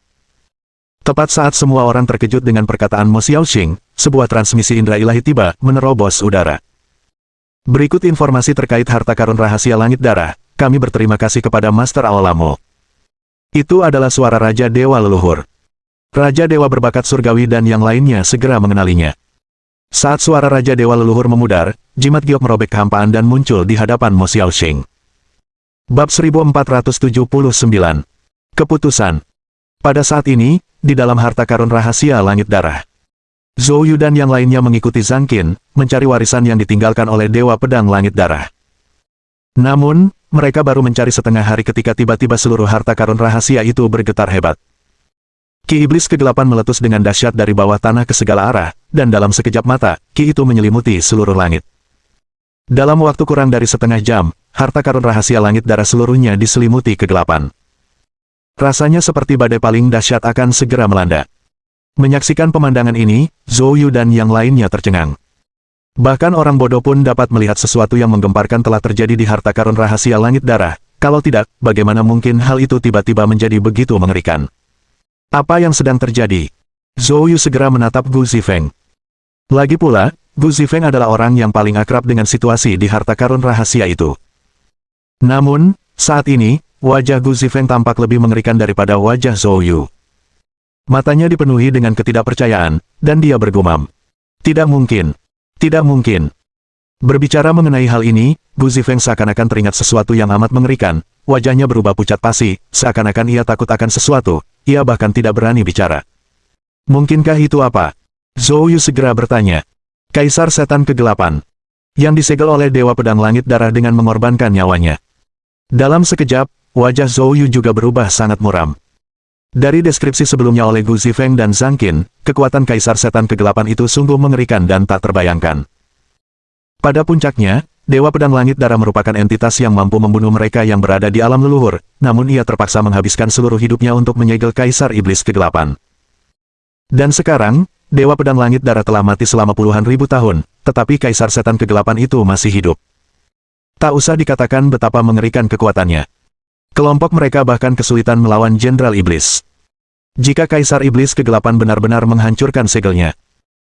Tepat saat semua orang terkejut dengan perkataan Mo Xiaoxing, sebuah transmisi indera ilahi tiba, menerobos udara. Berikut informasi terkait harta karun rahasia langit darah, kami berterima kasih kepada Master Aolamo. Itu adalah suara Raja Dewa Leluhur. Raja Dewa berbakat surgawi dan yang lainnya segera mengenalinya. Saat suara Raja Dewa Leluhur memudar, jimat giok merobek kehampaan dan muncul di hadapan Mo Xiaoxing. Bab 1479. Keputusan. Pada saat ini, di dalam harta karun rahasia langit darah, Zhou Yu dan yang lainnya mengikuti Zhang Qin, mencari warisan yang ditinggalkan oleh Dewa Pedang Langit Darah. Namun, mereka baru mencari setengah hari ketika tiba-tiba seluruh harta karun rahasia itu bergetar hebat. Ki iblis kegelapan meletus dengan dahsyat dari bawah tanah ke segala arah, dan dalam sekejap mata, ki itu menyelimuti seluruh langit. Dalam waktu kurang dari setengah jam, harta karun rahasia langit darah seluruhnya diselimuti kegelapan. Rasanya seperti badai paling dahsyat akan segera melanda. Menyaksikan pemandangan ini, Zhou Yu dan yang lainnya tercengang. Bahkan orang bodoh pun dapat melihat sesuatu yang menggemparkan telah terjadi di harta karun rahasia langit darah. Kalau tidak, bagaimana mungkin hal itu tiba-tiba menjadi begitu mengerikan? Apa yang sedang terjadi? Zhou Yu segera menatap Gu Zifeng. Lagi pula, Gu Zifeng adalah orang yang paling akrab dengan situasi di harta karun rahasia itu. Namun, saat ini, wajah Gu Zifeng tampak lebih mengerikan daripada wajah Zhou Yu. Matanya dipenuhi dengan ketidakpercayaan, dan dia bergumam. Tidak mungkin. Tidak mungkin. Berbicara mengenai hal ini, Gu Zifeng seakan-akan teringat sesuatu yang amat mengerikan, wajahnya berubah pucat pasi, seakan-akan ia takut akan sesuatu, ia bahkan tidak berani bicara. Mungkinkah itu apa? Zhou Yu segera bertanya. Kaisar Setan Kegelapan. Yang disegel oleh Dewa Pedang Langit Darah dengan mengorbankan nyawanya. Dalam sekejap, wajah Zhou Yu juga berubah sangat muram. Dari deskripsi sebelumnya oleh Gu Zifeng dan Zhang Qin, kekuatan Kaisar Setan Kegelapan itu sungguh mengerikan dan tak terbayangkan. Pada puncaknya, Dewa Pedang Langit Darah merupakan entitas yang mampu membunuh mereka yang berada di alam leluhur, namun ia terpaksa menghabiskan seluruh hidupnya untuk menyegel Kaisar Iblis Kegelapan. Dan sekarang, Dewa Pedang Langit Darah telah mati selama puluhan ribu tahun, tetapi Kaisar Setan Kegelapan itu masih hidup. Tak usah dikatakan betapa mengerikan kekuatannya. Kelompok mereka bahkan kesulitan melawan Jenderal Iblis. Jika Kaisar Iblis Kegelapan benar-benar menghancurkan segelnya,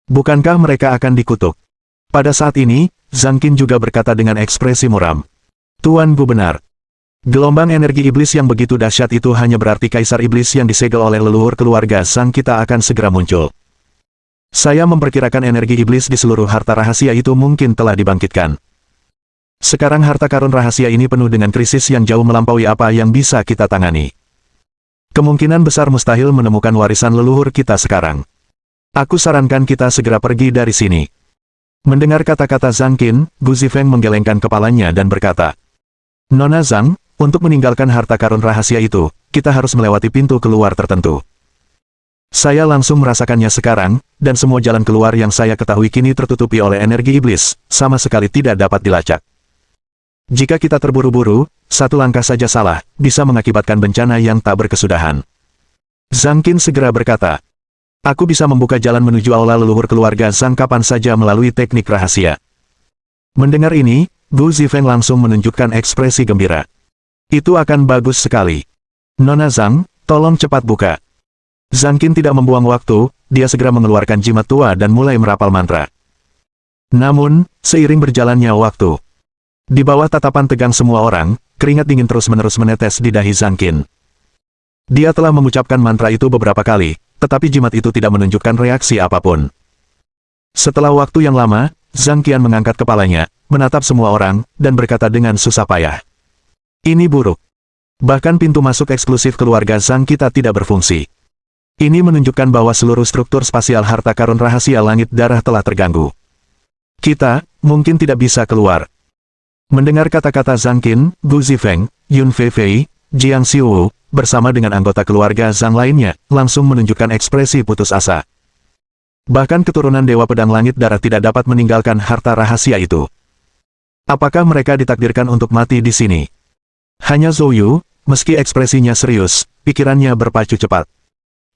bukankah mereka akan dikutuk? Pada saat ini, Zhang Qin juga berkata dengan ekspresi muram. Tuan Gu benar. Gelombang energi iblis yang begitu dahsyat itu hanya berarti kaisar iblis yang disegel oleh leluhur keluarga Zhang kita akan segera muncul. Saya memperkirakan energi iblis di seluruh harta rahasia itu mungkin telah dibangkitkan. Sekarang harta karun rahasia ini penuh dengan krisis yang jauh melampaui apa yang bisa kita tangani. Kemungkinan besar mustahil menemukan warisan leluhur kita sekarang. Aku sarankan kita segera pergi dari sini. Mendengar kata-kata Zhang Qin, Gu Zifeng menggelengkan kepalanya dan berkata, Nona Zhang, untuk meninggalkan harta karun rahasia itu, kita harus melewati pintu keluar tertentu. Saya langsung merasakannya sekarang, dan semua jalan keluar yang saya ketahui kini tertutupi oleh energi iblis, sama sekali tidak dapat dilacak. Jika kita terburu-buru, satu langkah saja salah, bisa mengakibatkan bencana yang tak berkesudahan. Zhang Qin segera berkata, aku bisa membuka jalan menuju aula leluhur keluarga Zhang kapan saja melalui teknik rahasia. Mendengar ini, Gu Zifeng langsung menunjukkan ekspresi gembira. Itu akan bagus sekali. Nona Zhang, tolong cepat buka. Zhang Qin tidak membuang waktu, dia segera mengeluarkan jimat tua dan mulai merapal mantra. Namun, seiring berjalannya waktu, di bawah tatapan tegang semua orang, keringat dingin terus-menerus menetes di dahi Zhang Qin. Dia telah mengucapkan mantra itu beberapa kali, tetapi jimat itu tidak menunjukkan reaksi apapun. Setelah waktu yang lama, Zhang Qian mengangkat kepalanya, menatap semua orang, dan berkata dengan susah payah. Ini buruk. Bahkan pintu masuk eksklusif keluarga Zhang kita tidak berfungsi. Ini menunjukkan bahwa seluruh struktur spasial harta karun rahasia langit darah telah terganggu. Kita, mungkin tidak bisa keluar. Mendengar kata-kata Zhang Qin, Gu Zifeng, Yun Feifei, Jiang Xiuwu, bersama dengan anggota keluarga Zhang lainnya, langsung menunjukkan ekspresi putus asa. Bahkan keturunan Dewa Pedang Langit Darah tidak dapat meninggalkan harta rahasia itu. Apakah mereka ditakdirkan untuk mati di sini? Hanya Zhou Yu, meski ekspresinya serius, pikirannya berpacu cepat.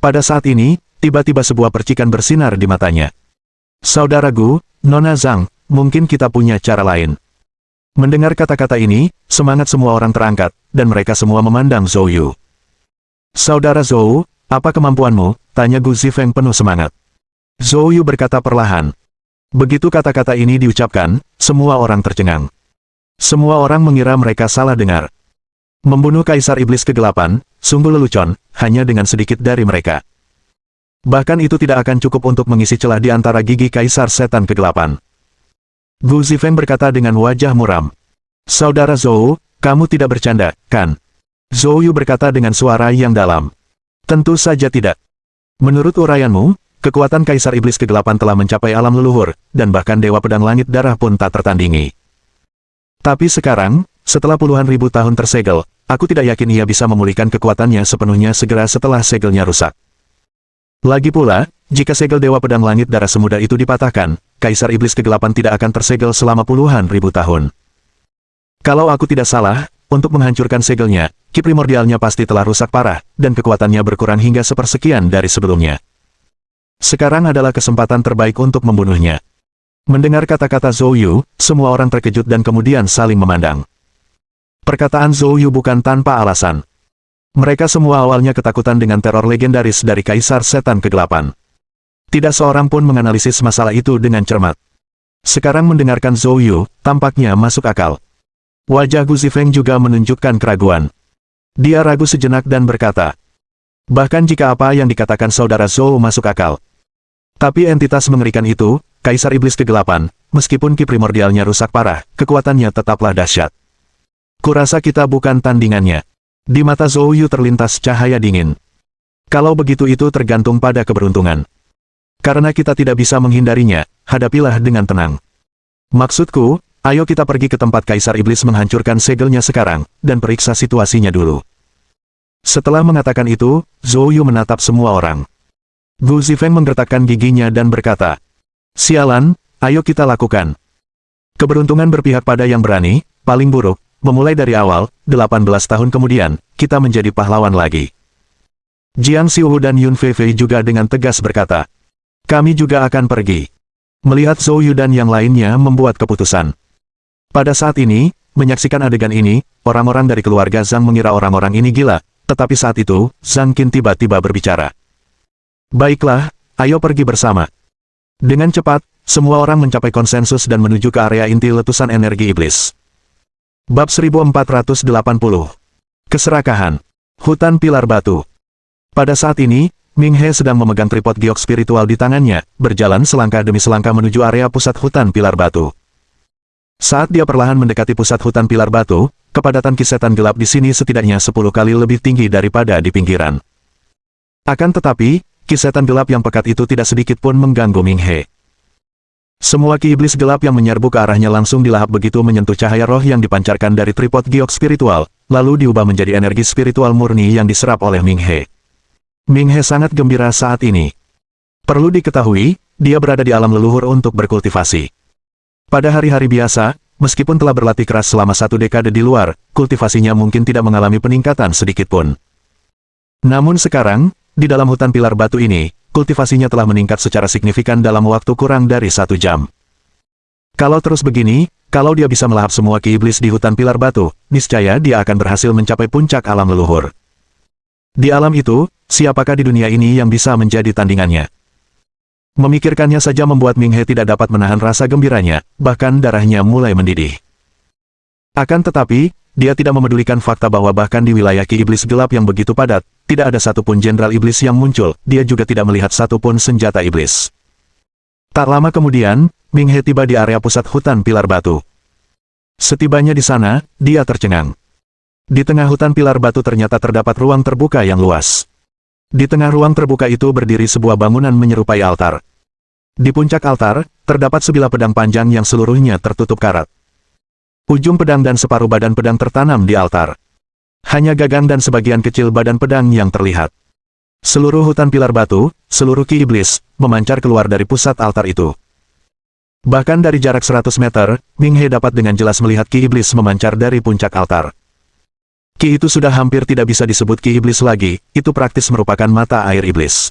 Pada saat ini, tiba-tiba sebuah percikan bersinar di matanya. Saudara Gu, Nona Zhang, mungkin kita punya cara lain. Mendengar kata-kata ini, semangat semua orang terangkat, dan mereka semua memandang Zhou Yu. Saudara Zhou, apa kemampuanmu? Tanya Gu Zifeng penuh semangat. Zhou Yu berkata perlahan. Begitu kata-kata ini diucapkan, semua orang tercengang. Semua orang mengira mereka salah dengar. Membunuh Kaisar Iblis Kegelapan, sungguh lelucon, hanya dengan sedikit dari mereka. Bahkan itu tidak akan cukup untuk mengisi celah di antara gigi Kaisar Setan Kegelapan. Gu Zifeng berkata dengan wajah muram. Saudara Zhou, kamu tidak bercanda, kan? Zhou Yu berkata dengan suara yang dalam. Tentu saja tidak. Menurut uraianmu, kekuatan Kaisar Iblis Kegelapan telah mencapai alam leluhur, dan bahkan Dewa Pedang Langit Darah pun tak tertandingi. Tapi sekarang, setelah puluhan ribu tahun tersegel, aku tidak yakin ia bisa memulihkan kekuatannya sepenuhnya segera setelah segelnya rusak. Lagi pula, jika segel Dewa Pedang Langit Darah semudah itu dipatahkan, Kaisar Iblis Kegelapan tidak akan tersegel selama puluhan ribu tahun. Kalau aku tidak salah, untuk menghancurkan segelnya, ki primordialnya pasti telah rusak parah, dan kekuatannya berkurang hingga sepersekian dari sebelumnya. Sekarang adalah kesempatan terbaik untuk membunuhnya. Mendengar kata-kata Zhou Yu, semua orang terkejut dan kemudian saling memandang. Perkataan Zhou Yu bukan tanpa alasan. Mereka semua awalnya ketakutan dengan teror legendaris dari Kaisar Setan Kegelapan. Tidak seorang pun menganalisis masalah itu dengan cermat. Sekarang mendengarkan Zhou Yu, tampaknya masuk akal. Wajah Gu Zifeng juga menunjukkan keraguan. Dia ragu sejenak dan berkata, bahkan jika apa yang dikatakan saudara Zhou masuk akal. Tapi entitas mengerikan itu, Kaisar Iblis Kegelapan, meskipun ki primordialnya rusak parah, kekuatannya tetaplah dahsyat. Kurasa kita bukan tandingannya. Di mata Zhou Yu terlintas cahaya dingin. Kalau begitu itu tergantung pada keberuntungan. Karena kita tidak bisa menghindarinya, hadapilah dengan tenang. Maksudku, ayo kita pergi ke tempat Kaisar Iblis menghancurkan segelnya sekarang, dan periksa situasinya dulu. Setelah mengatakan itu, Zhou Yu menatap semua orang. Gu Zifeng menggertakkan giginya dan berkata, sialan, ayo kita lakukan. Keberuntungan berpihak pada yang berani, paling buruk, memulai dari awal, 18 tahun kemudian, kita menjadi pahlawan lagi. Jiang Xiuwu dan Yun Feifei juga dengan tegas berkata, kami juga akan pergi. Melihat Zhou Yu dan yang lainnya membuat keputusan. Pada saat ini, menyaksikan adegan ini, orang-orang dari keluarga Zhang mengira orang-orang ini gila, tetapi saat itu, Zhang Qin tiba-tiba berbicara. Baiklah, ayo pergi bersama. Dengan cepat, semua orang mencapai konsensus dan menuju ke area inti letusan energi iblis. Bab 1480. Keserakahan. Hutan Pilar Batu. Pada saat ini, Ming He sedang memegang tripod giok spiritual di tangannya, berjalan selangkah demi selangkah menuju area pusat hutan Pilar Batu. Saat dia perlahan mendekati pusat hutan Pilar Batu, kepadatan kisetan gelap di sini setidaknya 10 kali lebih tinggi daripada di pinggiran. Akan tetapi, kisetan gelap yang pekat itu tidak sedikit pun mengganggu Ming He. Semua ki iblis gelap yang menyerbu ke arahnya langsung dilahap begitu menyentuh cahaya roh yang dipancarkan dari tripod giok spiritual, lalu diubah menjadi energi spiritual murni yang diserap oleh Ming He. Ming He sangat gembira saat ini. Perlu diketahui, dia berada di alam leluhur untuk berkultivasi. Pada hari-hari biasa, meskipun telah berlatih keras selama 1 dekade di luar, kultivasinya mungkin tidak mengalami peningkatan sedikitpun. Namun sekarang, di dalam hutan Pilar Batu ini, kultivasinya telah meningkat secara signifikan dalam waktu kurang dari 1 jam. Kalau terus begini, kalau dia bisa melahap semua ki iblis di hutan Pilar Batu, niscaya dia akan berhasil mencapai puncak alam leluhur. Di alam itu, siapakah di dunia ini yang bisa menjadi tandingannya? Memikirkannya saja membuat Ming He tidak dapat menahan rasa gembiranya, bahkan darahnya mulai mendidih. Akan tetapi, dia tidak memedulikan fakta bahwa bahkan di wilayah ki iblis gelap yang begitu padat, tidak ada satupun jenderal iblis yang muncul, dia juga tidak melihat satupun senjata iblis. Tak lama kemudian, Ming He tiba di area pusat hutan Pilar Batu. Setibanya di sana, dia tercengang. Di tengah hutan Pilar Batu ternyata terdapat ruang terbuka yang luas. Di tengah ruang terbuka itu berdiri sebuah bangunan menyerupai altar. Di puncak altar, terdapat sebilah pedang panjang yang seluruhnya tertutup karat. Ujung pedang dan separuh badan pedang tertanam di altar. Hanya gagang dan sebagian kecil badan pedang yang terlihat. Seluruh hutan Pilar Batu, seluruh ki iblis, memancar keluar dari pusat altar itu. Bahkan dari jarak 100 meter, Ming He dapat dengan jelas melihat ki iblis memancar dari puncak altar. Ki itu sudah hampir tidak bisa disebut ki iblis lagi, itu praktis merupakan mata air iblis.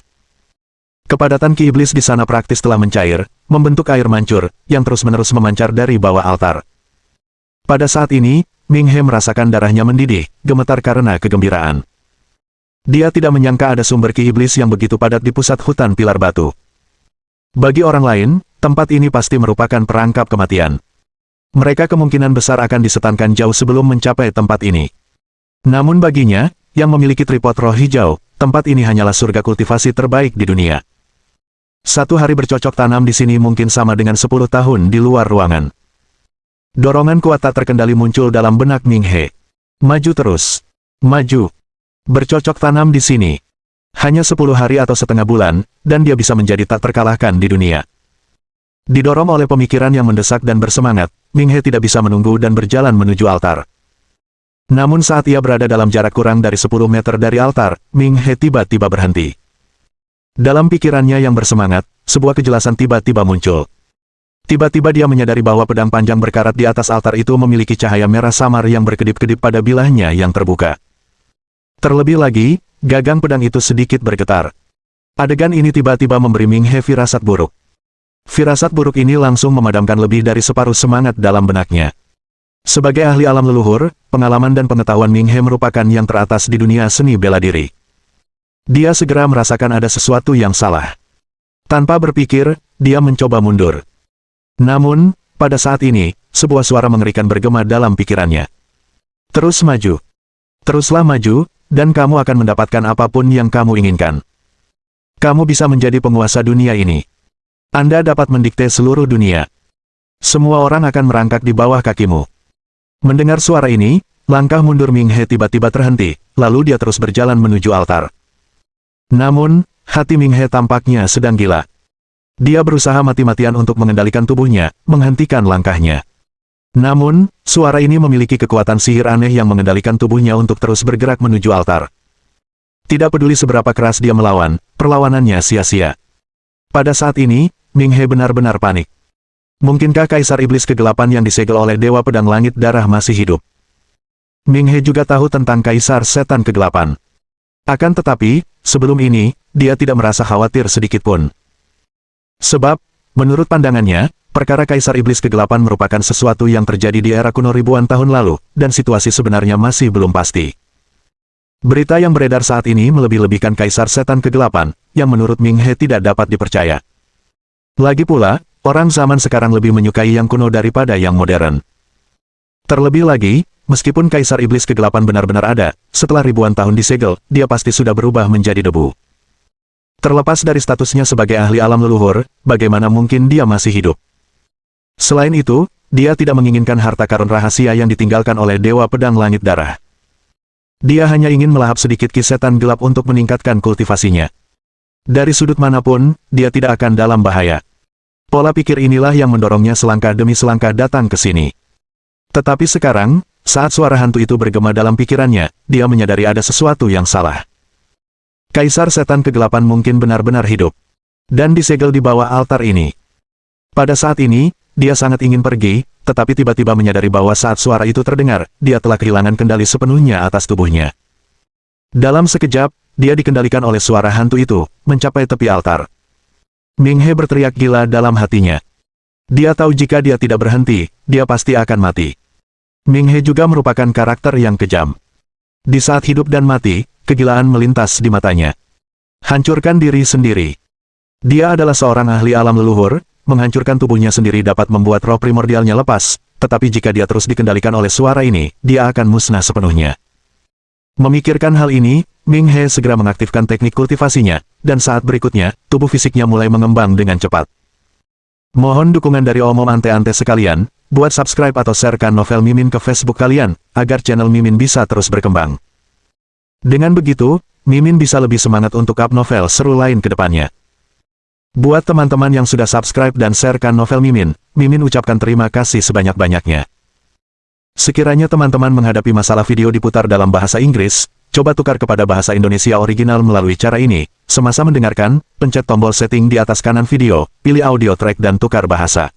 Kepadatan ki iblis di sana praktis telah mencair, membentuk air mancur, yang terus-menerus memancar dari bawah altar. Pada saat ini, Ming He merasakan darahnya mendidih, gemetar karena kegembiraan. Dia tidak menyangka ada sumber ki iblis yang begitu padat di pusat hutan Pilar Batu. Bagi orang lain, tempat ini pasti merupakan perangkap kematian. Mereka kemungkinan besar akan disetankan jauh sebelum mencapai tempat ini. Namun baginya, yang memiliki tripod roh hijau, tempat ini hanyalah surga kultivasi terbaik di dunia. 1 hari bercocok tanam di sini mungkin sama dengan 10 tahun di luar ruangan. Dorongan kuat tak terkendali muncul dalam benak Ming He. Maju terus. Maju. Bercocok tanam di sini. Hanya 10 hari atau setengah bulan, dan dia bisa menjadi tak terkalahkan di dunia. Didorong oleh pemikiran yang mendesak dan bersemangat, Ming He tidak bisa menunggu dan berjalan menuju altar. Namun saat ia berada dalam jarak kurang dari 10 meter dari altar, Ming He tiba-tiba berhenti. Dalam pikirannya yang bersemangat, sebuah kejelasan tiba-tiba muncul. Tiba-tiba dia menyadari bahwa pedang panjang berkarat di atas altar itu memiliki cahaya merah samar yang berkedip-kedip pada bilahnya yang terbuka. Terlebih lagi, gagang pedang itu sedikit bergetar. Adegan ini tiba-tiba memberi Ming He firasat buruk. Firasat buruk ini langsung memadamkan lebih dari separuh semangat dalam benaknya. Sebagai ahli alam leluhur, pengalaman dan pengetahuan Ming He merupakan yang teratas di dunia seni bela diri. Dia segera merasakan ada sesuatu yang salah. Tanpa berpikir, dia mencoba mundur. Namun, pada saat ini, sebuah suara mengerikan bergema dalam pikirannya. Terus maju. Teruslah maju, dan kamu akan mendapatkan apapun yang kamu inginkan. Kamu bisa menjadi penguasa dunia ini. Anda dapat mendikte seluruh dunia. Semua orang akan merangkak di bawah kakimu. Mendengar suara ini, langkah mundur Ming He tiba-tiba terhenti, lalu dia terus berjalan menuju altar. Namun, hati Ming He tampaknya sedang gila. Dia berusaha mati-matian untuk mengendalikan tubuhnya, menghentikan langkahnya. Namun, suara ini memiliki kekuatan sihir aneh yang mengendalikan tubuhnya untuk terus bergerak menuju altar. Tidak peduli seberapa keras dia melawan, perlawanannya sia-sia. Pada saat ini, Ming He benar-benar panik. Mungkinkah Kaisar Iblis Kegelapan yang disegel oleh Dewa Pedang Langit Darah masih hidup? Ming He juga tahu tentang Kaisar Setan Kegelapan. Akan tetapi, sebelum ini, dia tidak merasa khawatir sedikitpun. Sebab, menurut pandangannya, perkara Kaisar Iblis Kegelapan merupakan sesuatu yang terjadi di era kuno ribuan tahun lalu, dan situasi sebenarnya masih belum pasti. Berita yang beredar saat ini melebih-lebihkan Kaisar Setan Kegelapan, yang menurut Ming He tidak dapat dipercaya. Lagi pula, orang zaman sekarang lebih menyukai yang kuno daripada yang modern. Terlebih lagi, meskipun Kaisar Iblis Kegelapan benar-benar ada, setelah ribuan tahun disegel, dia pasti sudah berubah menjadi debu. Terlepas dari statusnya sebagai ahli alam leluhur, bagaimana mungkin dia masih hidup? Selain itu, dia tidak menginginkan harta karun rahasia yang ditinggalkan oleh Dewa Pedang Langit Darah. Dia hanya ingin melahap sedikit ki setan gelap untuk meningkatkan kultivasinya. Dari sudut manapun, dia tidak akan dalam bahaya. Pola pikir inilah yang mendorongnya selangkah demi selangkah datang ke sini. Tetapi sekarang, saat suara hantu itu bergema dalam pikirannya, dia menyadari ada sesuatu yang salah. Kaisar Setan Kegelapan mungkin benar-benar hidup. Dan disegel di bawah altar ini. Pada saat ini, dia sangat ingin pergi, tetapi tiba-tiba menyadari bahwa saat suara itu terdengar, dia telah kehilangan kendali sepenuhnya atas tubuhnya. Dalam sekejap, dia dikendalikan oleh suara hantu itu, mencapai tepi altar. Ming He berteriak gila dalam hatinya. Dia tahu jika dia tidak berhenti, dia pasti akan mati. Ming He juga merupakan karakter yang kejam. Di saat hidup dan mati, kegilaan melintas di matanya. Hancurkan diri sendiri. Dia adalah seorang ahli alam leluhur, menghancurkan tubuhnya sendiri dapat membuat roh primordialnya lepas, tetapi jika dia terus dikendalikan oleh suara ini, dia akan musnah sepenuhnya. Memikirkan hal ini, Ming He segera mengaktifkan teknik kultivasinya, dan saat berikutnya, tubuh fisiknya mulai mengembang dengan cepat. Mohon dukungan dari omom ante-ante sekalian, buat subscribe atau sharekan novel Mimin ke Facebook kalian, agar channel Mimin bisa terus berkembang. Dengan begitu, Mimin bisa lebih semangat untuk up novel seru lain ke depannya. Buat teman-teman yang sudah subscribe dan sharekan novel Mimin, Mimin ucapkan terima kasih sebanyak-banyaknya. Sekiranya teman-teman menghadapi masalah video diputar dalam bahasa Inggris, coba tukar kepada bahasa Indonesia original melalui cara ini. Semasa mendengarkan, pencet tombol setting di atas kanan video, pilih audio track dan tukar bahasa.